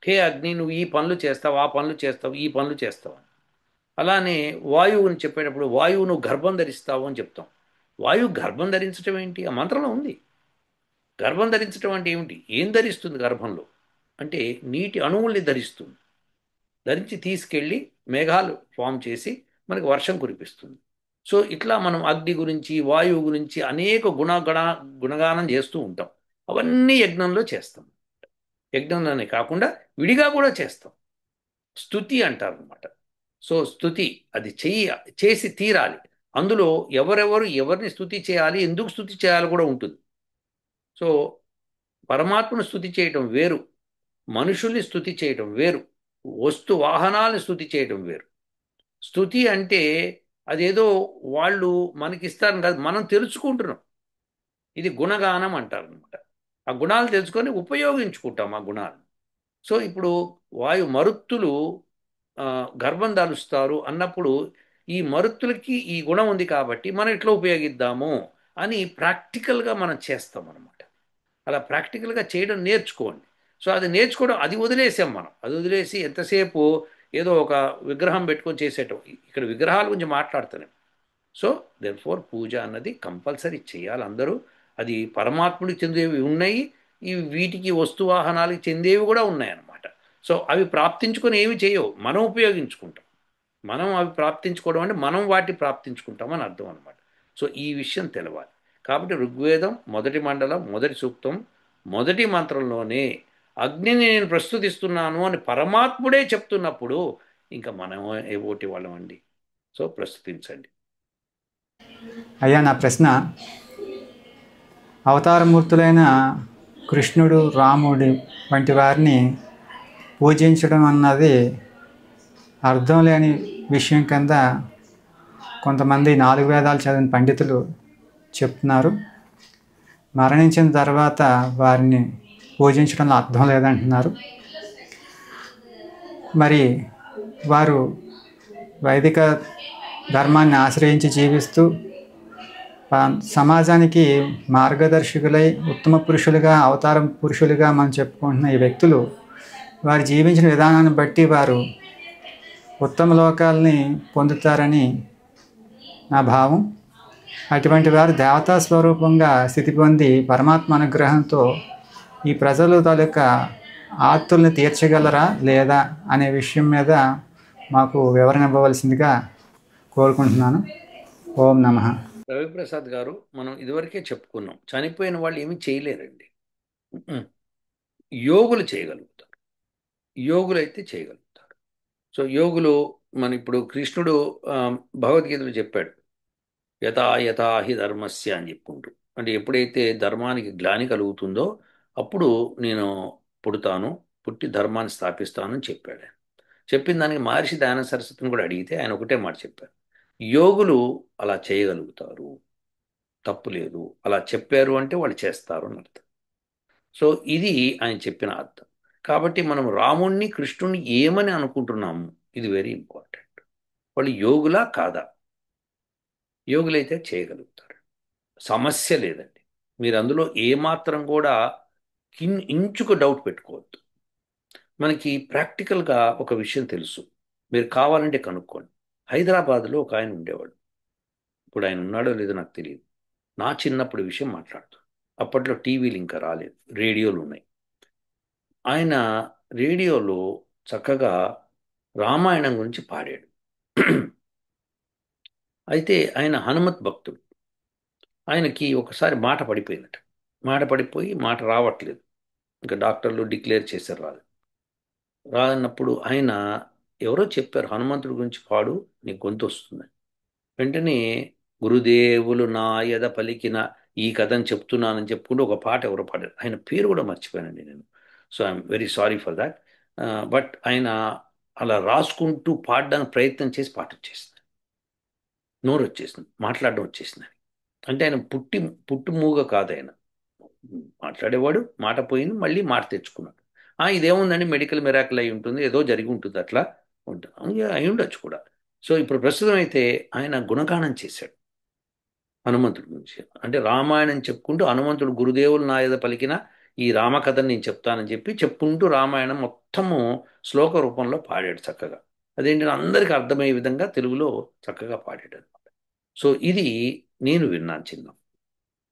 హే అగ్ని నువ్వు ఈ పనులు చేస్తావు, ఆ పనులు చేస్తావు, ఈ పనులు చేస్తావు. అలానే వాయువుని చెప్పేటప్పుడు వాయువు నువ్వు గర్భం ధరిస్తావు అని చెప్తాం. వాయువు గర్భం ధరించడం ఏంటి? ఆ మంత్రంలో ఉంది. గర్భం ధరించడం అంటే ఏమిటి? ఏం ధరిస్తుంది గర్భంలో అంటే నీటి అణువుల్ని ధరిస్తుంది. ధరించి తీసుకెళ్ళి మేఘాలు ఫామ్ చేసి మనకి వర్షం కురిపిస్తుంది. సో ఇట్లా మనం అగ్ని గురించి వాయువు గురించి అనేక గుణగానం చేస్తూ ఉంటాం. అవన్నీ యజ్ఞంలో చేస్తాం. యజ్ఞంలోనే కాకుండా విడిగా కూడా చేస్తాం. స్తుతి అంటారు అనమాట. సో స్తుతి అది చేసి తీరాలి. అందులో ఎవరెవరు ఎవరిని స్తుతి చేయాలి, ఎందుకు స్తుతి చేయాలి కూడా ఉంటుంది. సో పరమాత్మను స్తుతి చేయటం వేరు, మనుషుల్ని స్తుతి చేయటం వేరు, వస్తు వాహనాలను స్తుతి చేయటం వేరు. స్తుతి అంటే అదేదో వాళ్ళు మనకిస్తారని కాదు, మనం తెలుసుకుంటున్నాం. ఇది గుణగానం అంటారు అనమాట. ఆ గుణాలు తెలుసుకొని ఉపయోగించుకుంటాం ఆ గుణాలు. సో ఇప్పుడు మరుత్తులు గర్భం దాలుస్తారు అన్నప్పుడు ఈ మరుత్తులకి ఈ గుణం ఉంది కాబట్టి మనం ఇట్లా ఉపయోగిద్దాము అని ప్రాక్టికల్గా మనం చేస్తాం అనమాట. అలా ప్రాక్టికల్గా చేయడం నేర్చుకోండి. సో అది నేర్చుకోవడం అది వదిలేసాం మనం. అది వదిలేసి ఎంతసేపు ఏదో ఒక విగ్రహం పెట్టుకొని చేసేటం. ఇక్కడ విగ్రహాల గురించి మాట్లాడుతున్నాం. సో దెర్ఫోర్ పూజ అన్నది కంపల్సరీ చేయాలి అందరూ. అది పరమాత్ముడికి చెందేవి ఉన్నాయి, ఈ వీటికి వస్తువాహనాలకి చెందేవి కూడా ఉన్నాయన్నమాట. సో అవి ప్రాప్తించుకొని ఏమి చేయవు, మనం ఉపయోగించుకుంటాం. మనం అవి ప్రాప్తించుకోవడం అంటే మనం వాటిని ప్రాప్తించుకుంటామని అర్థం అనమాట. సో ఈ విషయం తెలవాలి. కాబట్టి ఋగ్వేదం మొదటి మండలం మొదటి సూక్తం మొదటి మంత్రంలోనే అగ్నిని నేను ప్రస్తుతిస్తున్నాను అని పరమాత్ముడే చెప్తున్నప్పుడు ఇంకా మనం ఏ ఓటి వాళ్ళం అండి. సో ప్రస్తుతించండి. అయ్యా నా ప్రశ్న, అవతారమూర్తులైన కృష్ణుడు రాముడు వంటి వారిని పూజించడం అన్నది అర్థం లేని విషయం కింద కొంతమంది 4 వేదాలు చదివిన పండితులు చెప్తున్నారు. మరణించిన తర్వాత వారిని పూజించడంలో అర్థం లేదంటున్నారు. మరి వారు వైదిక ధర్మాన్ని ఆశ్రయించి జీవిస్తూ సమాజానికి మార్గదర్శకులై ఉత్తమ పురుషులుగా అవతారం పురుషులుగా మనం చెప్పుకుంటున్న ఈ వ్యక్తులు వారు జీవించిన విధానాన్ని బట్టి వారు ఉత్తమ లోకాలని పొందుతారని నా భావం. అటువంటి వారు దేవతా స్వరూపంగా స్థితి పొంది పరమాత్మ అనుగ్రహంతో ఈ ప్రజల తాలూకా ఆర్తుల్ని తీర్చగలరా లేదా అనే విషయం మీద మాకు వివరణ ఇవ్వవలసిందిగా కోరుకుంటున్నాను. ఓం నమః. రవిప్రసాద్ గారు, మనం ఇదివరకే చెప్పుకున్నాం, చనిపోయిన వాళ్ళు ఏమీ చేయలేరండి. యోగులు చేయగలుగుతారు. యోగులు అయితే చేయగలుగుతారు. సో యోగులు మన ఇప్పుడు కృష్ణుడు భగవద్గీతలో చెప్పాడు, యథా యథా హి ధర్మస్య అని చెప్పుకుంటూ. అంటే ఎప్పుడైతే ధర్మానికి గ్లాని కలుగుతుందో అప్పుడు నేను పుడతాను, పుట్టి ధర్మాన్ని స్థాపిస్తాను అని చెప్పాడు. చెప్పిన దానికి మహర్షి దయానంద సరస్వతిని కూడా అడిగితే ఆయన ఒకటే మాట చెప్పారు, యోగులు అలా చేయగలుగుతారు, తప్పు లేదు, అలా చెప్పారు అంటే వాళ్ళు చేస్తారు అని అర్థం. సో ఇది ఆయన చెప్పిన అర్థం. కాబట్టి మనం రాముణ్ణి కృష్ణుణ్ణి ఏమని అనుకుంటున్నాము, ఇది వెరీ ఇంపార్టెంట్. వాళ్ళు యోగులా కాదా? యోగులైతే చేయగలుగుతారు, సమస్య లేదండి. మీరు అందులో ఏమాత్రం కూడా ఇంచుకు డౌట్ పెట్టుకోవద్దు. మనకి ప్రాక్టికల్గా ఒక విషయం తెలుసు. మీరు కావాలంటే కనుక్కోండి. హైదరాబాద్లో ఒక ఆయన ఉండేవాడు. ఇప్పుడు ఆయన ఉన్నాడో లేదో నాకు తెలియదు. నా చిన్నప్పుడు విషయం మాట్లాడుతాను. అప్పట్లో టీవీలు ఇంకా రాలేదు, రేడియోలు ఉన్నాయి. ఆయన రేడియోలో చక్కగా రామాయణం గురించి పాడాడు. అయితే ఆయన హనుమత్ భక్తుడు. ఆయనకి ఒకసారి మాట పడిపోయిందట. మాట పడిపోయి మాట రావట్లేదు. ఇంకా డాక్టర్లు డిక్లేర్ చేశారు రాదు. రానప్పుడు ఆయన ఎవరో చెప్పారు, హనుమంతుడి గురించి పాడు, నీ గొంతు వస్తుంది. వెంటనే గురుదేవులు నాయద పలికిన ఈ కథను చెప్తున్నానని చెప్పుకుంటూ ఒక పాట ఎవరో పాడారు. ఆయన పేరు కూడా మర్చిపోయానండి నేను. So I'm very sorry for that. But ఆయన అలా రాసుకుంటూ పాడడానికి ప్రయత్నం చేసి పాట వచ్చేసింది. నోరు వచ్చేసింది, మాట్లాడడం వచ్చేసింది. అంటే ఆయన పుట్టు మూగ కాదు ఆయన. మాట్లాడేవాడు, మాట పోయింది, మళ్ళీ మాట తెచ్చుకున్నాడు. ఇదేముందండి, మెడికల్ మిరాకిల్ అయి ఉంటుంది, ఏదో జరిగి ఉంటుంది, అట్లా ఉంటుంది. అయి ఉండొచ్చు కూడా. సో ఇప్పుడు ప్రస్తుతం అయితే ఆయన గుణగానం చేశాడు హనుమంతుడి గురించి. అంటే రామాయణం చెప్పుకుంటూ హనుమంతుడు గురుదేవులు నా మీద పలికిన ఈ రామకథను నేను చెప్తానని చెప్పి చెప్పుకుంటూ రామాయణం మొత్తము శ్లోక రూపంలో పాడాడు చక్కగా. అదేంటి, అందరికీ అర్థమయ్యే విధంగా తెలుగులో చక్కగా పాడాడు అనమాట. సో ఇది నేను విన్నాను చిన్న.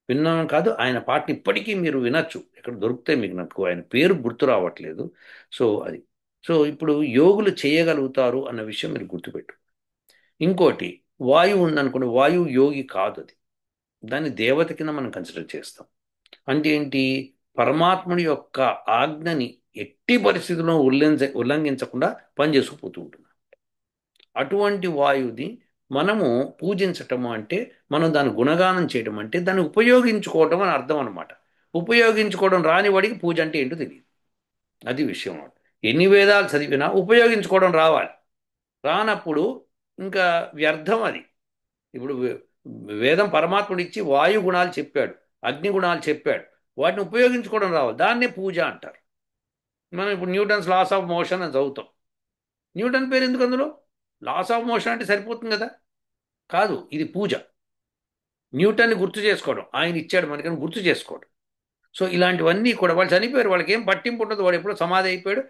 విన్నాను కాదు, ఆయన పాటని ఇప్పటికీ మీరు వినొచ్చు, ఎక్కడ దొరికితే మీకు. నాకు ఆయన పేరు గుర్తు రావట్లేదు. సో అది. సో ఇప్పుడు యోగులు చేయగలుగుతారు అన్న విషయం మీరు గుర్తుపెట్టు. ఇంకోటి, వాయువు ఉందనుకోండి, వాయువు యోగి కాదు, అది దాన్ని దేవత కింద మనం కన్సిడర్ చేస్తాం. అంటే ఏంటి, పరమాత్ముడి యొక్క ఆజ్ఞని ఎట్టి పరిస్థితుల్లో ఉల్లంఘించకుండా పనిచేసుకుపోతూ ఉంటుంది. అటువంటి వాయువుని మనము పూజించటము అంటే, మనం దాన్ని గుణగానం చేయడం అంటే దాన్ని ఉపయోగించుకోవటం అని అర్థం అనమాట. ఉపయోగించుకోవడం రాని వాడికి పూజ అంటే ఏంటో తెలియదు. అది విషయం అన్నమాట. ఎన్ని వేదాలు చదివినా ఉపయోగించుకోవడం రావాలి. రానప్పుడు ఇంకా వ్యర్థం అది. ఇప్పుడు వేదం పరమాత్ముడు ఇచ్చి వాయు గుణాలు చెప్పాడు, అగ్ని గుణాలు చెప్పాడు, వాటిని ఉపయోగించుకోవడం రావాలి, దాన్నే పూజ అంటారు. మనం ఇప్పుడు న్యూటన్స్ లాస్ ఆఫ్ మోషన్ అని చదువుతాం. న్యూటన్ పేరు ఎందుకు అందులో? లాస్ ఆఫ్ మోషన్ అంటే సరిపోతుంది కదా. కాదు, ఇది పూజ. న్యూటన్ని గుర్తు చేసుకోవడం, ఆయన ఇచ్చాడు మనకని గుర్తు చేసుకోవడం. సో ఇలాంటివన్నీ కూడా, వాళ్ళు చనిపోయారు, వాళ్ళకి ఏం పట్టింపు ఉండదు. వాడు ఎప్పుడో సమాధి అయిపోయాడు,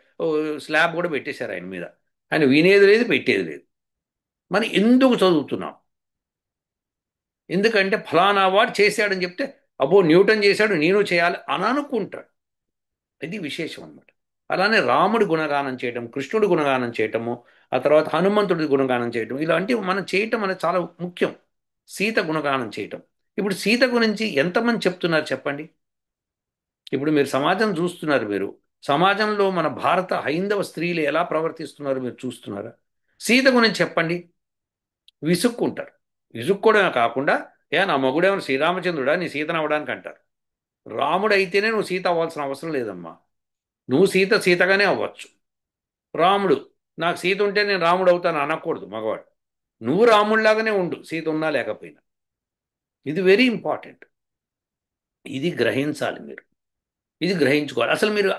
స్లాబ్ కూడా పెట్టేశారు ఆయన మీద. ఆయన వినేది లేదు, పెట్టేది లేదు. మనం ఎందుకు చదువుతున్నాం? ఎందుకంటే ఫలానా వాడు చేశాడని చెప్తే, అబ్బో న్యూటన్ చేశాడు నేను చేయాలి అని అనుకుంటాడు. ఇది విశేషం అన్నమాట. అలానే రాముడి గుణగానం చేయటం, కృష్ణుడి గుణగానం చేయటము, ఆ తర్వాత హనుమంతుడి గుణగానం చేయటం, ఇలాంటివి మనం చేయటం అనేది చాలా ముఖ్యం. సీత గుణగానం చేయటం. ఇప్పుడు సీత గురించి ఎంతమంది చెప్తున్నారు చెప్పండి? ఇప్పుడు మీరు సమాజం చూస్తున్నారు. మీరు సమాజంలో మన భారత హైందవ స్త్రీలు ఎలా ప్రవర్తిస్తున్నారు మీరు చూస్తున్నారా? సీత గురించి చెప్పండి, విసుక్కుంటారు. విసుక్కోవడమే కాకుండా, నా మగుడేమైనా శ్రీరామచంద్రుడా నీ సీతను అవ్వడానికి అంటారు. రాముడు అయితేనే నువ్వు సీత అవ్వాల్సిన అవసరం లేదమ్మా. నువ్వు సీతగానే అవ్వచ్చు. రాముడు, నాకు సీత ఉంటే నేను రాముడు అవుతాను అనకూడదు మగవాడు. నువ్వు రాముడిలాగానే ఉండు, సీత ఉన్నా లేకపోయినా. ఇది వెరీ ఇంపార్టెంట్. ఇది గ్రహించాలి మీరు. ఇది గ్రహించుకోవాలి. అసలు మీరు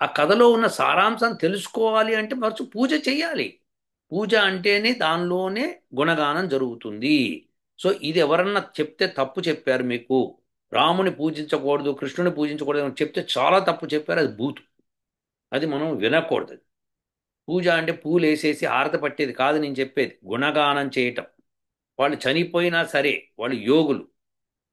ఆ కథలో ఉన్న సారాంశాన్ని తెలుసుకోవాలి అంటే ఫస్ట్ పూజ చేయాలి. పూజ అంటేనే దానిలోనే గుణగానం జరుగుతుంది. సో ఇది ఎవరన్నా చెప్తే తప్పు చెప్పారు మీకు. రాముని పూజించకూడదు, కృష్ణుని పూజించకూడదు అని చెప్తే చాలా తప్పు చెప్పారు. అది బూతు. అది మనం వినకూడదు. పూజ అంటే పూలు వేసేసి హారతి పట్టేది కాదు నేను చెప్పేది. గుణగానం చేయటం. వాళ్ళు చనిపోయినా సరే వాళ్ళు యోగులు.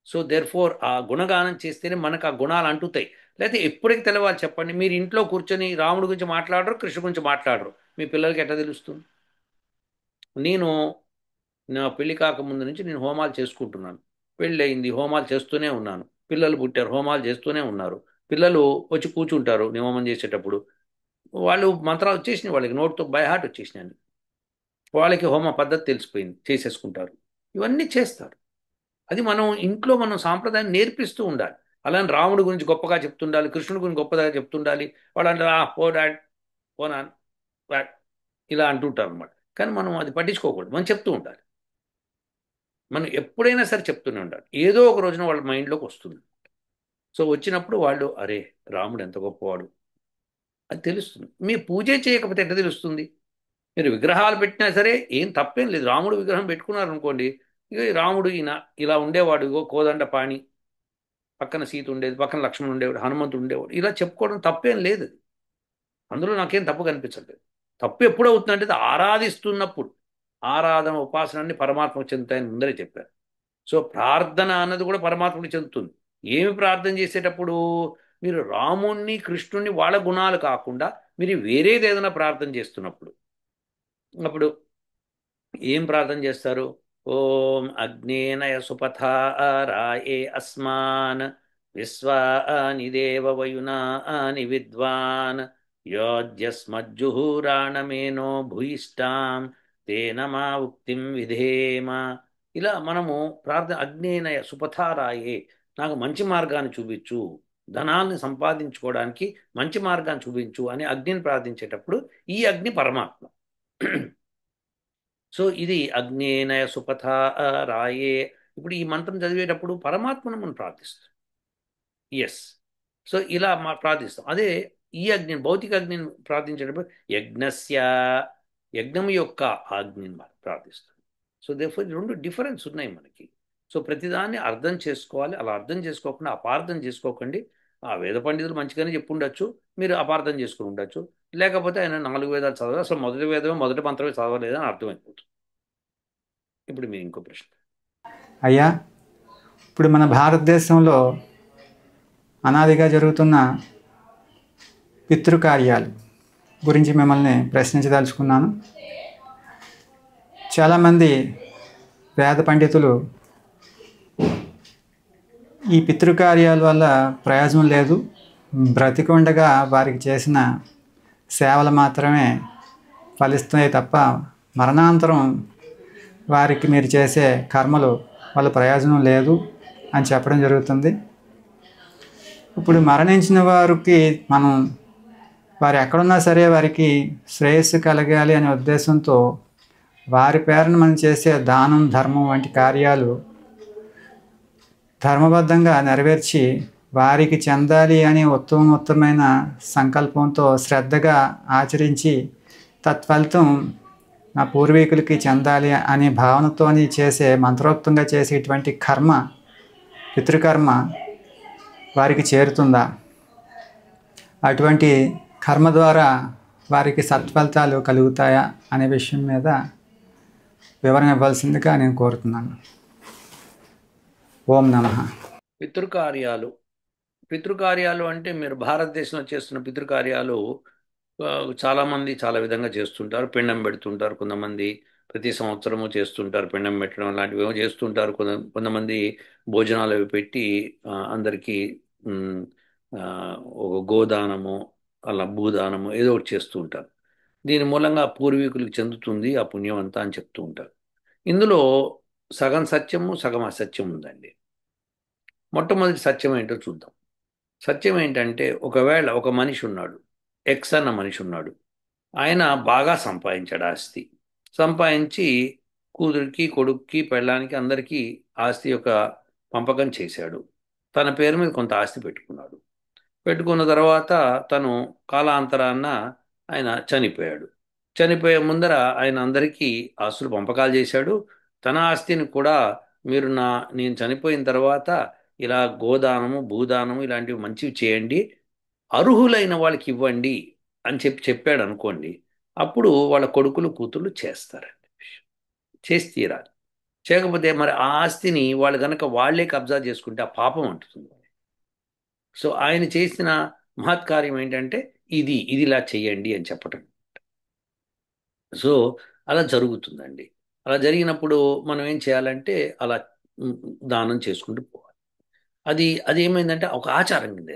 సో దేర్ ఫోర్ ఆ గుణగానం చేస్తేనే మనకు ఆ గుణాలు అంటుతాయి. లేకపోతే ఎప్పటికి తెలవాలి చెప్పండి? మీరు ఇంట్లో కూర్చొని రాముడి గురించి మాట్లాడరు, కృష్ణ గురించి మాట్లాడరు, మీ పిల్లలకి ఎట్లా తెలుస్తుంది? నేను నా పెళ్లి కాకముందు నుంచి నేను హోమాలు చేసుకుంటున్నాను. పెళ్ళి అయింది, హోమాలు చేస్తూనే ఉన్నాను. పిల్లలు పుట్టారు, హోమాలు చేస్తూనే ఉన్నారు. పిల్లలు వచ్చి కూర్చుంటారు నేను హోమం చేసేటప్పుడు. వాళ్ళు మంత్రాలు వచ్చేసినాయి, వాళ్ళకి నోటితో బై హార్ట్ వచ్చేసినాయి. వాళ్ళకి హోమ పద్ధతి తెలిసిపోయింది, చేసేసుకుంటారు. ఇవన్నీ చేస్తారు. అది మనం ఇంట్లో మనం సాంప్రదాయం నేర్పిస్తూ ఉండాలి. అలానే రాముడి గురించి గొప్పగా చెప్తుండాలి, కృష్ణుడి గురించి గొప్పగా చెప్తుండాలి. వాళ్ళు అంటారు ఓ డాడ్, ఓ నాన్, ఇలా అంటుంటారు అనమాట. కానీ మనం అది పట్టించుకోకూడదు, మనం చెప్తూ ఉండాలి. మనం ఎప్పుడైనా సరే చెప్తూనే ఉండాలి. ఏదో ఒక రోజున వాళ్ళ మైండ్లోకి వస్తుంది. సో వచ్చినప్పుడు వాళ్ళు, అరే రాముడు ఎంత గొప్పవాడు అది తెలుస్తుంది. మీ పూజ చేయకపోతే ఎట్లా తెలుస్తుంది? మీరు విగ్రహాలు పెట్టినా సరే ఏం తప్పేం లేదు. రాముడు విగ్రహం పెట్టుకున్నారు అనుకోండి, ఇక రాముడు ఈయన ఇలా ఉండేవాడు, ఇగో కోదండ పాణి, పక్కన సీత ఉండేది, పక్కన లక్ష్మణుడు ఉండేవాడు, హనుమంతుడు ఉండేవాడు, ఇలా చెప్పుకోవడం తప్పేం లేదు. అందులో నాకేం తప్పు కనిపించట్లేదు. తప్పు ఎప్పుడు అవుతుందంటే అది ఆరాధిస్తున్నప్పుడు. ఆరాధన ఉపాసన అన్ని పరమాత్మకు చెందుతాయని ముందరే చెప్పారు. సో ప్రార్థన అన్నది కూడా పరమాత్మకు చెందుతుంది. ఏమి ప్రార్థన చేసేటప్పుడు మీరు రాముణ్ణి కృష్ణుణ్ణి వాళ్ళ గుణాలు కాకుండా మీరు వేరేది ఏదైనా ప్రార్థన చేస్తున్నప్పుడు అప్పుడు ఏం ప్రార్థన చేస్తారు? ఓం అగ్నేనయ సుపథారాయే అస్మాన్ విశ్వాని దేవ వయునాని విద్వాన్ యోజ్యస్మజ్జుహురాణమేనో భూయిష్టాం తేన మా ఉక్తిం విధేమ. ఇలా మనము ప్రార్థన అగ్నేనయ సుపథారాయే, నాకు మంచి మార్గాన్ని చూపించు, ధనాన్ని సంపాదించుకోవడానికి మంచి మార్గాన్ని చూపించు అని అగ్నిని ప్రార్థించేటప్పుడు ఈ అగ్ని పరమాత్మ. సో ఇది అగ్నేనయ సుపథ రాయే. ఇప్పుడు ఈ మంత్రం చదివేటప్పుడు పరమాత్మను మనం ప్రార్థిస్తాం. ఎస్. సో ఇలా ప్రార్థిస్తాం. అదే ఈ అగ్నిని, భౌతిక అగ్నిని ప్రార్థించేటప్పుడు యజ్ఞస్య, యజ్ఞం యొక్క అగ్నిని మనం ప్రార్థిస్తాం. సో దేర్ఫోర్ రెండు డిఫరెన్స్ ఉన్నాయి మనకి. సో ప్రతిదాన్ని అర్థం చేసుకోవాలి. అలా అర్థం చేసుకోకుండా అపార్థం చేసుకోకండి. ఆ వేద పండితులు మంచిగానే చెప్పుండొచ్చు, మీరు అపార్థం చేసుకుని ఉండొచ్చు. లేకపోతే ఆయన 4 వేదాలు చదవాలి, అసలు మొదటి వేదమే మొదటి మంత్రమే చదవలేదని అర్థమైపోతుంది. ఇప్పుడు మీరు ఇంకో ప్రశ్న. అయ్యా, ఇప్పుడు మన భారతదేశంలో అనాదిగా జరుగుతున్న పితృకార్యాలు గురించి మిమ్మల్ని ప్రశ్నించదలుచుకున్నాను. చాలామంది వేద పండితులు ఈ పితృకార్యాల వల్ల ప్రయోజనం లేదు, బ్రతికుండగా వారికి చేసిన సేవలు మాత్రమే ఫలిస్తాయి తప్ప మరణాంతరం వారికి మీరు చేసే కర్మలు వల్ల ప్రయోజనం లేదు అని చెప్పడం జరుగుతుంది. ఇప్పుడు మరణించిన వారికి మనం వారు ఎక్కడున్నా సరే వారికి శ్రేయస్సు కలగాలి అనే ఉద్దేశంతో వారి పేరును మనం చేసే దానం, ధర్మం వంటి కార్యాలు ధర్మబద్ధంగా నెరవేర్చి వారికి చెందాలి అనే ఉత్తమమైన సంకల్పంతో శ్రద్ధగా ఆచరించి తత్ఫలితం నా పూర్వీకులకి చెందాలి అనే భావనతోని చేసే, మంత్రోక్తంగా చేసే ఇటువంటి కర్మ, పితృకర్మ వారికి చేరుతుందా? అటువంటి కర్మ ద్వారా వారికి సత్ఫలితాలు కలుగుతాయా అనే విషయం మీద వివరణ ఇవ్వాల్సిందిగా నేను కోరుతున్నాను. ఓం నమః. పితృకార్యాలు. పితృకార్యాలు అంటే మీరు భారతదేశంలో చేస్తున్న పితృకార్యాలు చాలామంది చాలా విధంగా చేస్తుంటారు. పిండం పెడుతుంటారు, కొంతమంది ప్రతి సంవత్సరము చేస్తుంటారు, పిండం పెట్టడం లాంటివి ఏమో చేస్తుంటారు. కొంతమంది భోజనాలు అవి పెట్టి అందరికీ ఒక గోదానము, అలా భూదానము ఏదో ఒకటి చేస్తూ ఉంటారు. దీని మూలంగా పూర్వీకులకు చెందుతుంది ఆ పుణ్యం అంతా అని చెప్తూ ఉంటారు. ఇందులో సగం సత్యము, సగం అసత్యం ఉందండి. మొట్టమొదటి సత్యం ఏంటో చూద్దాం. సత్యం ఏంటంటే, ఒకవేళ ఒక మనిషి ఉన్నాడు, ఎక్స్ అన్న మనిషి ఉన్నాడు, ఆయన బాగా సంపాదించాడు ఆస్తి. సంపాదించి కూతురికి, కొడుక్కి, పెళ్ళానికి అందరికీ ఆస్తి యొక్క పంపకం చేశాడు. తన పేరు మీద కొంత ఆస్తి పెట్టుకున్నాడు. పెట్టుకున్న తర్వాత తను కాలాంతరాన్న ఆయన చనిపోయాడు. చనిపోయే ముందర ఆయన అందరికీ ఆస్తులు పంపకాలు చేశాడు. తన ఆస్తిని కూడా మీరు నేను చనిపోయిన తర్వాత ఇలా గోదానము, భూదానము ఇలాంటివి మంచివి చేయండి, అర్హులైన వాళ్ళకి ఇవ్వండి అని చెప్పాడు అనుకోండి. అప్పుడు వాళ్ళ కొడుకులు, కూతుళ్ళు చేస్తారండి. చేసి తీరాలి. చేయకపోతే మరి ఆ ఆస్తిని వాళ్ళు కనుక వాళ్లే కబ్జా చేసుకుంటే ఆ పాపం అంటుతుంది. సో ఆయన చేసిన మహత్కార్యం ఏంటంటే ఇది ఇలా చెయ్యండి అని చెప్పటం. సో అలా జరుగుతుందండి. అలా జరిగినప్పుడు మనం ఏం చేయాలంటే అలా దానం చేసుకుంటూ పోవాలి. అది ఏమైందంటే ఒక ఆచారం కింద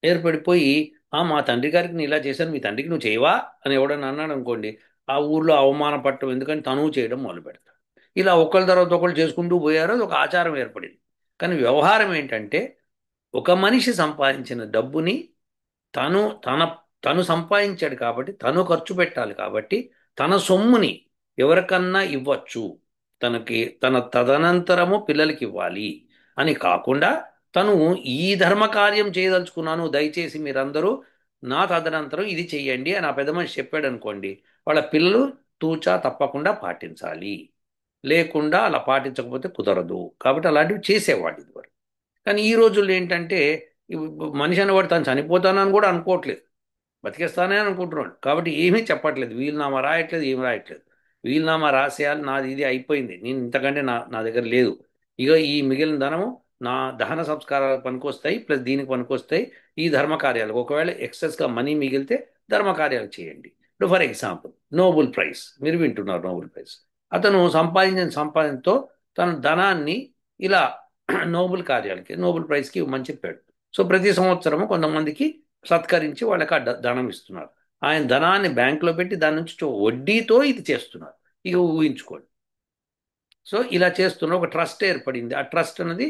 ఏర్పడిపోయి, మా తండ్రి గారికి నేను ఇలా చేశాను, మీ తండ్రికి నువ్వు చేయవా అని ఎవడన్నా అన్నాడు అనుకోండి, ఆ ఊర్లో అవమానపడటం ఎందుకంటే తనువు చేయడం మొదలు పెడతాడు. ఇలా ఒకళ్ళ తర్వాత ఒకళ్ళు చేసుకుంటూ పోయారు. అది ఒక ఆచారం ఏర్పడింది. కానీ వ్యవహారం ఏంటంటే, ఒక మనిషి సంపాదించిన డబ్బుని తను సంపాదించాడు కాబట్టి తను ఖర్చు పెట్టాలి కాబట్టి తన సొమ్ముని ఎవరికన్నా ఇవ్వచ్చు, తన తదనంతరము పిల్లలకి ఇవ్వాలి అని కాకుండా తను ఈ ధర్మకార్యం చేయదలుచుకున్నాను, దయచేసి మీరందరూ నా తదనంతరం ఇది చెయ్యండి అని ఆ పెద్ద మనిషి చెప్పాడు అనుకోండి, వాళ్ళ పిల్లలు తూచా తప్పకుండా పాటించాలి. లేకుండా అలా పాటించకపోతే కుదరదు. కాబట్టి అలాంటివి చేసేవాడు ఇదివరకు. కానీ ఈ రోజుల్లో ఏంటంటే మనిషి అనేవాడు తను చనిపోతానని కూడా అనుకోవట్లేదు. బతికేస్తానే అనుకుంటున్నాడు. కాబట్టి ఏమీ చెప్పట్లేదు, వీలునామా రాయట్లేదు, ఏమి రాయట్లేదు. వీలునామా రాసేయాలి, నాది ఇది అయిపోయింది, నేను ఇంతకంటే నా దగ్గర లేదు, ఇక ఈ మిగిలిన ధనము నా దహన సంస్కారాలకు పనికొస్తాయి, ప్లస్ దీనికి పనికొస్తాయి, ఈ ధర్మకార్యాలు ఒకవేళ ఎక్సెస్గా మనీ మిగిలితే ధర్మకార్యాలు చేయండి. ఇప్పుడు ఫర్ ఎగ్జాంపుల్ నోబెల్ ప్రైజ్, మీరు వింటున్నారు నోబెల్ ప్రైజ్, అతను సంపాదించిన సంపాదనతో తన ధనాన్ని ఇలా నోబెల్ కార్యాలకి నోబెల్ ప్రైజ్కి ఇవ్వమని చెప్పాడు. సో ప్రతి సంవత్సరము కొంతమందికి సత్కరించి వాళ్ళకి ఆ ధనం ఇస్తున్నారు. ఆయన ధనాన్ని బ్యాంకులో పెట్టి దాని నుంచి వడ్డీతో ఇది చేస్తున్నారు. ఇక ఊహించుకోండి. సో ఇలా చేస్తున్న ఒక ట్రస్ట్ ఏర్పడింది. ఆ ట్రస్ట్ అనేది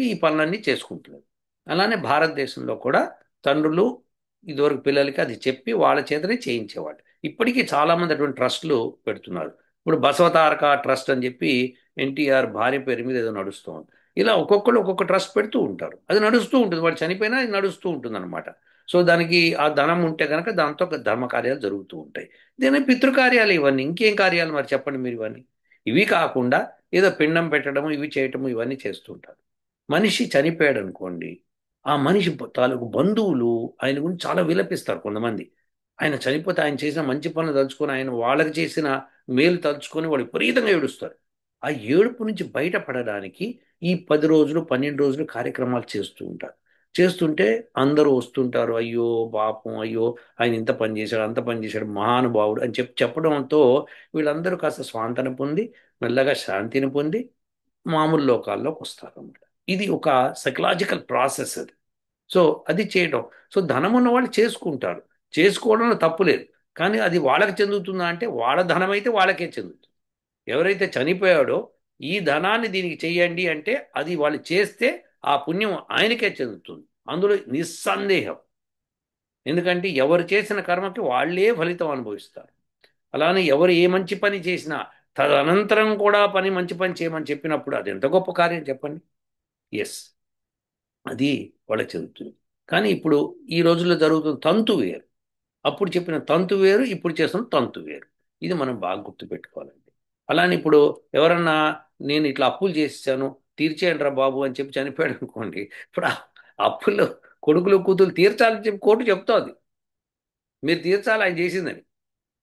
ఈ పనులన్నీ చేసుకుంటున్నారు. అలానే భారతదేశంలో కూడా తండ్రులు ఇదివరకు పిల్లలకి అది చెప్పి వాళ్ళ చేతనే చేయించేవాళ్ళు. ఇప్పటికీ చాలామంది అటువంటి ట్రస్టులు పెడుతున్నారు. ఇప్పుడు బసవతారక ట్రస్ట్ అని చెప్పి ఎన్టీఆర్ భార్య పేరు మీద ఏదో నడుస్తూ ఉంది. ఇలా ఒక్కొక్కరు ఒక్కొక్క ట్రస్ట్ పెడుతూ ఉంటారు. అది నడుస్తూ ఉంటుంది, వాడు చనిపోయినా అది నడుస్తూ ఉంటుంది అనమాట. సో దానికి ఆ ధనం ఉంటే కనుక దాంతో ధర్మకార్యాలు జరుగుతూ ఉంటాయి. దీని పితృకార్యాలు ఇవన్నీ. ఇంకేం కార్యాలు మరి చెప్పండి మీరు ఇవన్నీ. ఇవి కాకుండా ఏదో పిండం పెట్టడము ఇవి చేయటము ఇవన్నీ చేస్తుంటారు. మనిషి చనిపోయాడు అనుకోండి, ఆ మనిషి తాలూకు బంధువులు ఆయన గురించి చాలా విలపిస్తారు. కొంతమంది ఆయన చనిపోతే ఆయన చేసిన మంచి పనులు తలుచుకొని, ఆయన వాళ్ళకి చేసిన మేలు తలుచుకొని వాళ్ళు విపరీతంగా ఏడుస్తారు. ఆ ఏడుపు నుంచి బయటపడడానికి ఈ 10 రోజులు 12 రోజులు కార్యక్రమాలు చేస్తూ ఉంటారు. చేస్తుంటే అందరూ వస్తుంటారు, అయ్యో పాపం, అయ్యో ఆయన ఇంత పని చేశాడు, అంత పని చేశాడు, మహానుభావుడు అని చెప్పడంతో వీళ్ళందరూ కాస్త స్వాంతన పొంది మెల్లగా శాంతిని పొంది మామూలు లోకాల్లోకి వస్తారు అన్నమాట. ఇది ఒక సైకలాజికల్ ప్రాసెస్ అది. సో అది చేయడం. సో ధనం ఉన్న వాళ్ళు చేసుకుంటారు, చేసుకోవడంలో తప్పు లేదు. కానీ అది వాళ్ళకి చెందుతుందా అంటే వాళ్ళ ధనం అయితే వాళ్ళకే చెందుతుంది. ఎవరైతే చనిపోయాడో ఈ ధనాన్ని దీనికి చెయ్యండి అంటే అది వాళ్ళు చేస్తే ఆ పుణ్యం ఆయనకే చెందుతుంది, అందులో నిస్సందేహం. ఎందుకంటే ఎవరు చేసిన కర్మకి వాళ్ళే ఫలితం అనుభవిస్తారు. అలానే ఎవరు ఏ మంచి పని చేసినా తదనంతరం కూడా మంచి పని చేయమని చెప్పినప్పుడు అది ఎంత గొప్ప కార్యం చెప్పండి. ఎస్, అది వాళ్ళకి చెందుతుంది. కానీ ఇప్పుడు ఈ రోజుల్లో జరుగుతున్న తంతు వేరు. అప్పుడు చెప్పిన తంతు వేరు, ఇప్పుడు చేస్తున్న తంతు వేరు. ఇది మనం బాగా గుర్తుపెట్టుకోవాలండి. అలానే ఇప్పుడు ఎవరన్నా నేను ఇట్లా అప్పులు చేసేసాను తీర్చేయండి రా బాబు అని చెప్పి చనిపోయాడు అనుకోండి, ఇప్పుడు అప్పులు కొడుకులు కూతురు తీర్చాలని చెప్పి కోర్టు చెప్తోంది, మీరు తీర్చాలి ఆయన చేసిందని.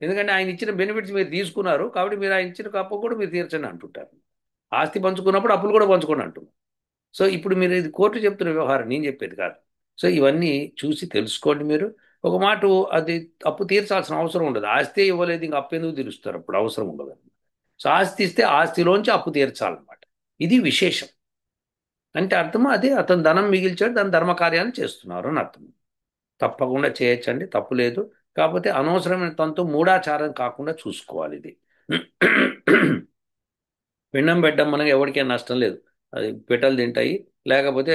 ఎందుకంటే ఆయన ఇచ్చిన బెనిఫిట్స్ మీరు తీసుకున్నారు కాబట్టి మీరు ఆయన ఇచ్చిన అప్పు కూడా మీరు తీర్చండి అంటుంటారు. ఆస్తి పంచుకున్నప్పుడు అప్పులు కూడా పంచుకోండి అంటున్నారు. సో ఇప్పుడు మీరు ఇది కోర్టు చెప్తున్న వ్యవహారం, నేను చెప్పేది కాదు. సో ఇవన్నీ చూసి తెలుసుకోండి మీరు. ఒక మాట, అది అప్పు తీర్చాల్సిన అవసరం ఉండదు. ఆస్తి ఇవ్వలేదు ఇంకా అప్పు ఎందుకు తీరుస్తారు, అప్పుడు అవసరం ఉండదు. సో ఆస్తి ఇస్తే ఆస్తిలోంచి అప్పు తీర్చాలన్నమాట. ఇది విశేషం. అంటే అర్థం అదే, అతను ధనం మిగిల్చాడు, దాని ధర్మకార్యాలు చేస్తున్నారు అని అర్థం. తప్పకుండా చేయొచ్చండి, తప్పు లేదు. కాకపోతే అనవసరమైన తనతో మూఢాచారం కాకుండా చూసుకోవాలి. ఇది పిండం పెట్టడం మనకి ఎవరికైనా నష్టం లేదు. అది పిట్టలు తింటాయి, లేకపోతే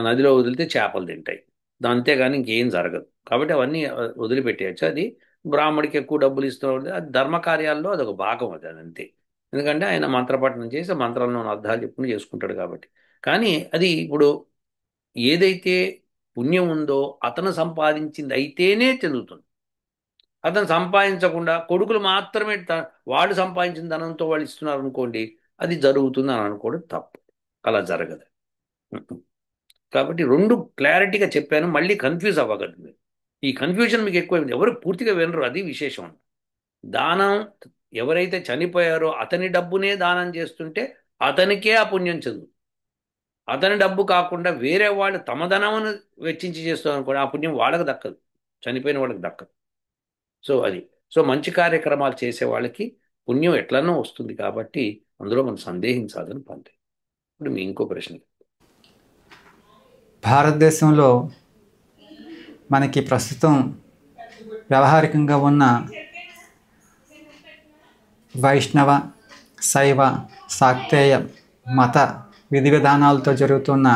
నదిలో వదిలితే చేపలు తింటాయి, అంతేగాని ఇంకేం జరగదు. కాబట్టి అవన్నీ వదిలిపెట్టేయచ్చు. అది బ్రాహ్మడికి ఎక్కువ డబ్బులు ఇస్తూ ఉంటుంది, అది ధర్మకార్యాల్లో అదొక భాగం, అది అంతే. ఎందుకంటే ఆయన మంత్రపఠనం చేసి మంత్రంలో అర్థాలు చెప్పుకుని చేసుకుంటాడు కాబట్టి. కానీ అది ఇప్పుడు ఏదైతే పుణ్యం ఉందో అతను సంపాదించింది అయితేనే చెందుతుంది. అతను సంపాదించకుండా కొడుకులు మాత్రమే వాళ్ళు సంపాదించిన ధనంతో వాళ్ళు ఇస్తున్నారు అనుకోండి, అది జరుగుతుంది అని అనుకోవడం తప్పు. అలా జరగదు. కాబట్టి రెండు క్లారిటీగా చెప్పాను, మళ్ళీ కన్ఫ్యూజ్ అవ్వగలదు మీరు. ఈ కన్ఫ్యూజన్ మీకు ఎక్కువైంది, ఎవరు పూర్తిగా వినరు, అది విశేషం. దానం ఎవరైతే చనిపోయారో అతని డబ్బునే దానం చేస్తుంటే అతనికే ఆ పుణ్యం చెందు. అతని డబ్బు కాకుండా వేరే వాళ్ళు తమ ధనమును వెచ్చించి చేస్తారు అనుకోండి, ఆ పుణ్యం వాళ్ళకి దక్కదు, చనిపోయిన వాళ్ళకి దక్కదు. సో అది. సో మంచి కార్యక్రమాలు చేసే వాళ్ళకి పుణ్యం ఎట్లనో వస్తుంది కాబట్టి అందులో మనం సందేహించాలని పంతే. ఇప్పుడు మీ ఇంకో ప్రశ్న. భారతదేశంలో మనకి ప్రస్తుతం వ్యవహారికంగా ఉన్న వైష్ణవ, శైవ, శాక్తేయ మత విధి విధానాలతో జరుగుతున్న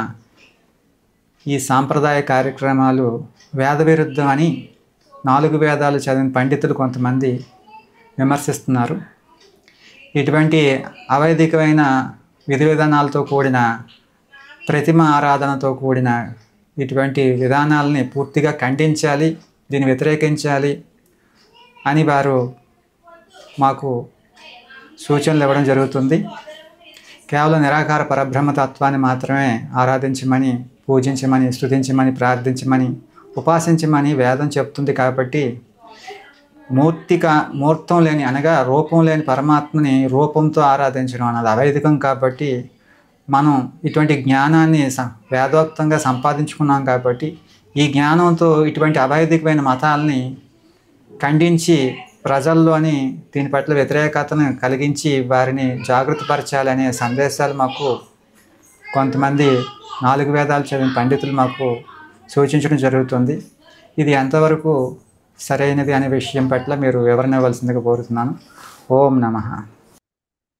ఈ సాంప్రదాయ కార్యక్రమాలు వేద విరుద్ధం అని 4 వేదాలు చదివిన పండితులు కొంతమంది విమర్శిస్తున్నారు. ఇటువంటి అవైదికమైన విధి విధానాలతో కూడిన ప్రతిమ ఆరాధనతో కూడిన ఇటువంటి విధానాలని పూర్తిగా ఖండించాలి, దీన్ని వ్యతిరేకించాలి అని వారు మాకు సూచనలు ఇవ్వడం జరుగుతుంది. కేవలం నిరాకార పరబ్రహ్మతత్వాన్ని మాత్రమే ఆరాధించమని, పూజించమని, స్తుతించమని, ప్రార్థించమని, ఉపాసించమని వేదం చెప్తుంది కాబట్టి మూర్తం లేని అనగా రూపం లేని పరమాత్మని రూపంతో ఆరాధించడం అన్నది అవైదికం కాబట్టి మనం ఇటువంటి జ్ఞానాన్ని వేదోక్తంగా సంపాదించుకున్నాం కాబట్టి ఈ జ్ఞానంతో ఇటువంటి అవైదికమైన మతాలని ఖండించి ప్రజల్లోని దీని పట్ల వ్యతిరేకతను కలిగించి వారిని జాగృతపరచాలనే సందేశాలు మాకు కొంతమంది 4 వేదాలు చదివిన పండితులు మాకు సూచించడం జరుగుతుంది. ఇది ఎంతవరకు సరైనది అనే విషయం పట్ల మీరు వివరణ ఇవ్వాల్సిందిగా కోరుతున్నాను. ఓం నమః.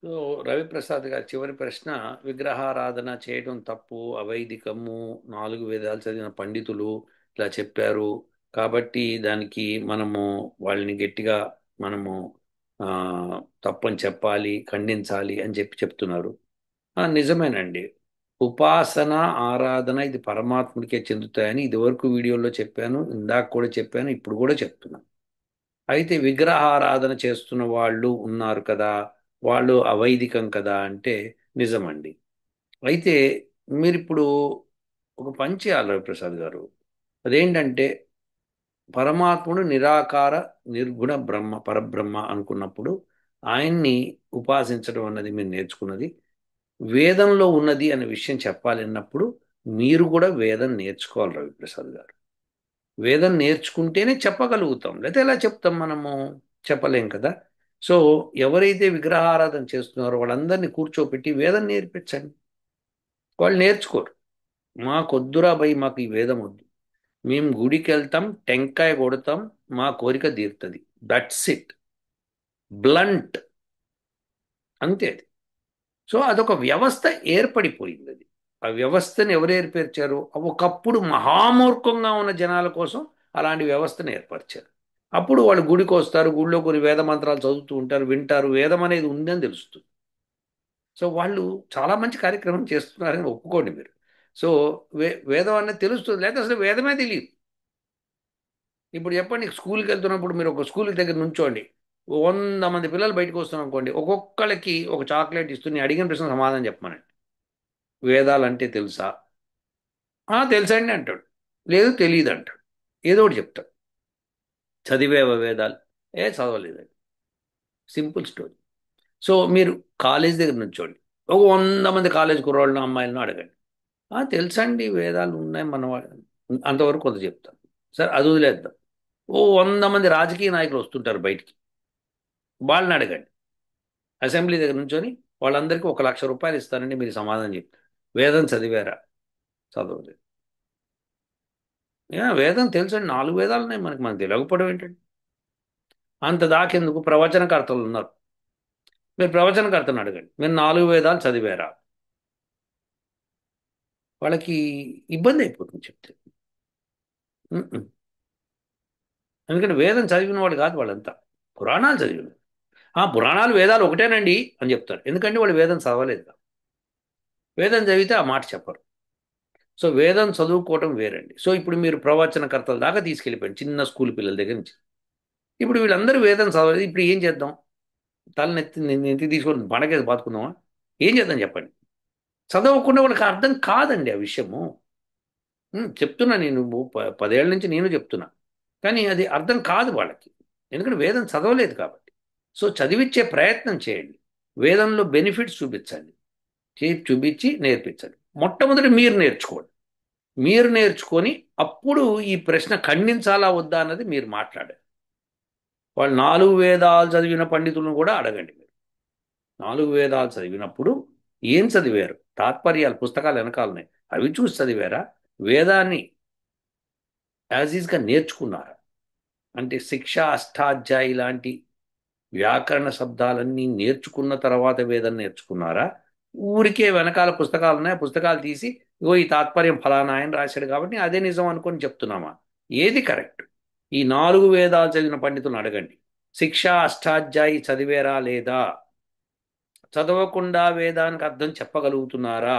సో రవిప్రసాద్ గారి చివరి ప్రశ్న, విగ్రహారాధన చేయడం తప్పు, అవైదికము, 4 వేదాలు చదివిన పండితులు ఇలా చెప్పారు కాబట్టి దానికి మనము వాళ్ళని గట్టిగా మనము తప్పని చెప్పాలి, ఖండించాలి అని చెప్తున్నారు. నిజమేనండి. ఉపాసన, ఆరాధన ఇది పరమాత్ముడికే చెందుతాయని ఇదివరకు వీడియోలో చెప్పాను, ఇందాక కూడా చెప్పాను, ఇప్పుడు కూడా చెప్తున్నాను. అయితే విగ్రహారాధన చేస్తున్న వాళ్ళు ఉన్నారు కదా, వాళ్ళు అవైదికం కదా అంటే నిజమండి. అయితే మీరు ఇప్పుడు ఒక పని చేయాలి రవిప్రసాద్ గారు. అదేంటంటే పరమాత్ముడు నిరాకార నిర్గుణ బ్రహ్మ పరబ్రహ్మ అనుకున్నప్పుడు ఆయన్ని ఉపాసించడం అన్నది మీరు నేర్చుకున్నది వేదంలో ఉన్నది అనే విషయం చెప్పాలన్నప్పుడు మీరు కూడా వేదం నేర్చుకోవాలి రవిప్రసాద్ గారు. వేదం నేర్చుకుంటేనే చెప్పగలుగుతాం, లేకపోతే ఎలా చెప్తాం, మనము చెప్పలేం కదా. సో ఎవరైతే విగ్రహారాధన చేస్తున్నారో వాళ్ళందరినీ కూర్చోపెట్టి వేదం నేర్పించండి. వాళ్ళు నేర్చుకోరు. మాకొద్దురా భయ్, మాకు ఈ వేదం వద్దు, మేము గుడికి వెళ్తాం, టెంకాయ కొడతాం, మా కోరిక తీరుతుంది, దట్స్ ఇట్, బ్లంట్, అంతే అది. సో అదొక వ్యవస్థ ఏర్పడిపోయింది. అది ఆ వ్యవస్థను ఎవరు ఏర్పరిచారు? ఒకప్పుడు మహామూర్ఖంగా ఉన్న జనాల కోసం అలాంటి వ్యవస్థను ఏర్పరిచారు. అప్పుడు వాళ్ళు గుడికి వస్తారు, గుడిలో కొన్ని వేద మంత్రాలు చదువుతూ ఉంటారు, వింటారు, వేదం అనేది ఉందని తెలుస్తుంది. సో వాళ్ళు చాలా మంచి కార్యక్రమం చేస్తున్నారని ఒప్పుకోండి మీరు. సో వేదం అనేది తెలుస్తుంది, లేకపోతే అసలు వేదమే తెలియదు. ఇప్పుడు చెప్పండి, స్కూల్కి వెళ్తున్నప్పుడు మీరు ఒక స్కూల్ దగ్గర నుంచోండి, 100 మంది పిల్లలు బయటకు వస్తున్నాం అనుకోండి, ఒక్కొక్కరికి ఒక చాక్లెట్ ఇస్తూ నేను అడిగిన ప్రశ్న సమాధానం చెప్పమనండి. వేదాలంటే తెలుసా? తెలుసండి అంటాడు, లేదు తెలియదు అంటాడు, ఏదో ఒకటి చెప్తాడు. చదివేవా వేదాలు? చదవలేదండి. Simple story. సో మీరు కాలేజ్ దగ్గర నుంచోండి, ఒక 100 మంది కాలేజ్ కుర్రాళ్ళను అమ్మాయిలను అడగండి, తెలుసండి వేదాలు ఉన్నాయి మన అంతవరకు కొంత చెప్తాను. సరే అది వదిలేద్దాం. 100 మంది రాజకీయ నాయకులు వస్తుంటారు బయటికి, వాళ్ళని అడగండి. అసెంబ్లీ దగ్గర నుంచొని వాళ్ళందరికీ 1,00,000 రూపాయలు ఇస్తానండి, మీరు సమాధానం చెప్తారు. వేదం చదివారా? చదవలేదు. వేదం తెలుసండి, 4 వేదాలు ఉన్నాయి మనకు తెలియకపోవడం ఏంటండి? అంత దాకెందుకు? ప్రవచనకర్తలు ఉన్నారు, మీరు ప్రవచనకర్తను అడగండి, మీరు 4 వేదాలు చదివారా? వాళ్ళకి ఇబ్బంది అయిపోతుంది చెప్తే. ఎందుకంటే వేదం చదివిన వాడు కాదు వాళ్ళంతా, పురాణాలు చదివిన. పురాణాలు వేదాలు ఒకటేనండి అని చెప్తారు, ఎందుకంటే వాళ్ళు వేదం చదవలేదు. వేదం చదివితే ఆ మాట చెప్పరు. సో వేదం చదువుకోవటం వేరండి. సో ఇప్పుడు మీరు ప్రవచనకర్తల దాకా తీసుకెళ్ళిపోయింది, చిన్న స్కూల్ పిల్లల దగ్గర నుంచి. ఇప్పుడు వీళ్ళందరూ వేదం చదవలేదు, ఇప్పుడు ఏం చేద్దాం? నెత్తి తీసుకొని పండగేసి బాతుకుందామా? ఏం చేద్దాం చెప్పండి? చదవకుండా వాళ్ళకి అర్థం కాదండి ఆ విషయము. చెప్తున్నా నేను, 10 ఏళ్ళ నుంచి నేను చెప్తున్నా, కానీ అది అర్థం కాదు వాళ్ళకి, ఎందుకంటే వేదం చదవలేదు కాబట్టి. సో చదివించే ప్రయత్నం చేయండి, వేదంలో బెనిఫిట్స్ చూపించండి, చూపించి నేర్పించండి. మొట్టమొదటి మీరు నేర్చుకోండి. మీరు నేర్చుకొని అప్పుడు ఈ ప్రశ్న ఖండించాలా వద్దా అన్నది మీరు మాట్లాడాలి. వాళ్ళు 4 వేదాలు చదివిన పండితులను కూడా అడగండి. మీరు 4 వేదాలు చదివినప్పుడు ఏం చదివారు? తాత్పర్యాలు పుస్తకాలు వెనకాలనే అవి చూసి చదివారా? వేదాన్ని యాజ్ ఈజ్గా నేర్చుకున్నారా? అంటే శిక్ష, అష్టాధ్యాయి లాంటి వ్యాకరణ శబ్దాలన్నీ నేర్చుకున్న తర్వాత వేదం నేర్చుకున్నారా? ఊరికే వెనకాల పుస్తకాలు ఉన్నాయి, పుస్తకాలు తీసి ఇగో ఈ తాత్పర్యం ఫలానా ఆయన రాశాడు కాబట్టి అదే నిజం అనుకొని చెప్తున్నామా? ఏది కరెక్ట్? ఈ 4 వేదాలు చదివిన పండితులను అడగండి, శిక్ష అష్టాధ్యాయి చదివేరా లేదా? చదవకుండా వేదానికి అర్థం చెప్పగలుగుతున్నారా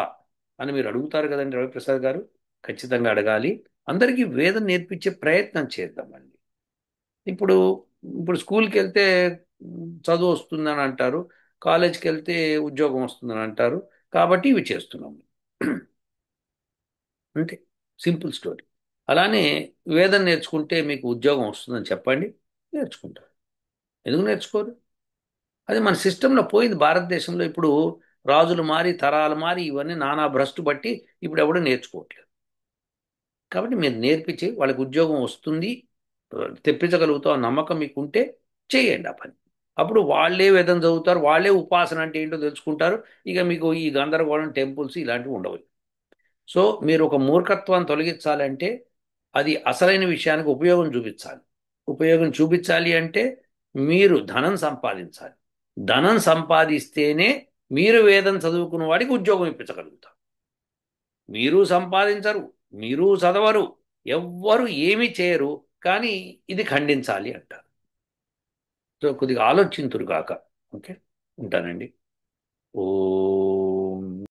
అని మీరు అడుగుతారు కదండి రవిప్రసాద్ గారు. ఖచ్చితంగా అడగాలి. అందరికీ వేదం నేర్పించే ప్రయత్నం చేద్దామండి. ఇప్పుడు ఇప్పుడు స్కూల్కి వెళ్తే చదువు వస్తుందని అంటారు, కాలేజ్కి వెళ్తే ఉద్యోగం వస్తుందని అంటారు, కాబట్టి ఇవి చేస్తున్నాము. అంటే సింపుల్ స్టోరీ. అలానే వేదం నేర్చుకుంటే మీకు ఉద్యోగం వస్తుందని చెప్పండి, నేర్చుకుంటారు. ఎందుకు నేర్చుకోరు? అది మన సిస్టంలో పోయింది. భారతదేశంలో ఇప్పుడు రాజులు మారి తరాలు మారి ఇవన్నీ నానా భ్రష్టు బట్టి ఇప్పుడు ఎవడు నేర్చుకోవట్లేదు. కాబట్టి మీరు నేర్పించి వాళ్ళకి ఉద్యోగం వస్తుంది, తెప్పించగలుగుతాం నమ్మకం మీకు ఉంటే చేయండి ఆ పని. అప్పుడు వాళ్ళే వేదం చదువుతారు, వాళ్ళే ఉపాసన అంటే ఏంటో తెలుసుకుంటారు. ఇక మీకు ఈ గందరగోళం టెంపుల్స్ ఇలాంటివి ఉండవు. సో మీరు ఒక మూర్ఖత్వాన్ని తొలగించాలంటే అది అసలైన విషయానికి ఉపయోగం చూపించాలి. ఉపయోగం చూపించాలి అంటే మీరు ధనం సంపాదించాలి. ధనం సంపాదిస్తేనే మీరు వేదం చదువుకున్న వాడికి ఉద్యోగం ఇప్పించగలుగుతారు. మీరు సంపాదించరు, మీరు చదవరు, ఎవ్వరు ఏమీ చేయరు, కానీ ఇది ఖండించాలి అంటారు. సో కొద్దిగా ఆలోచింతురు కాక. ఓకే, ఉంటానండి. ఓ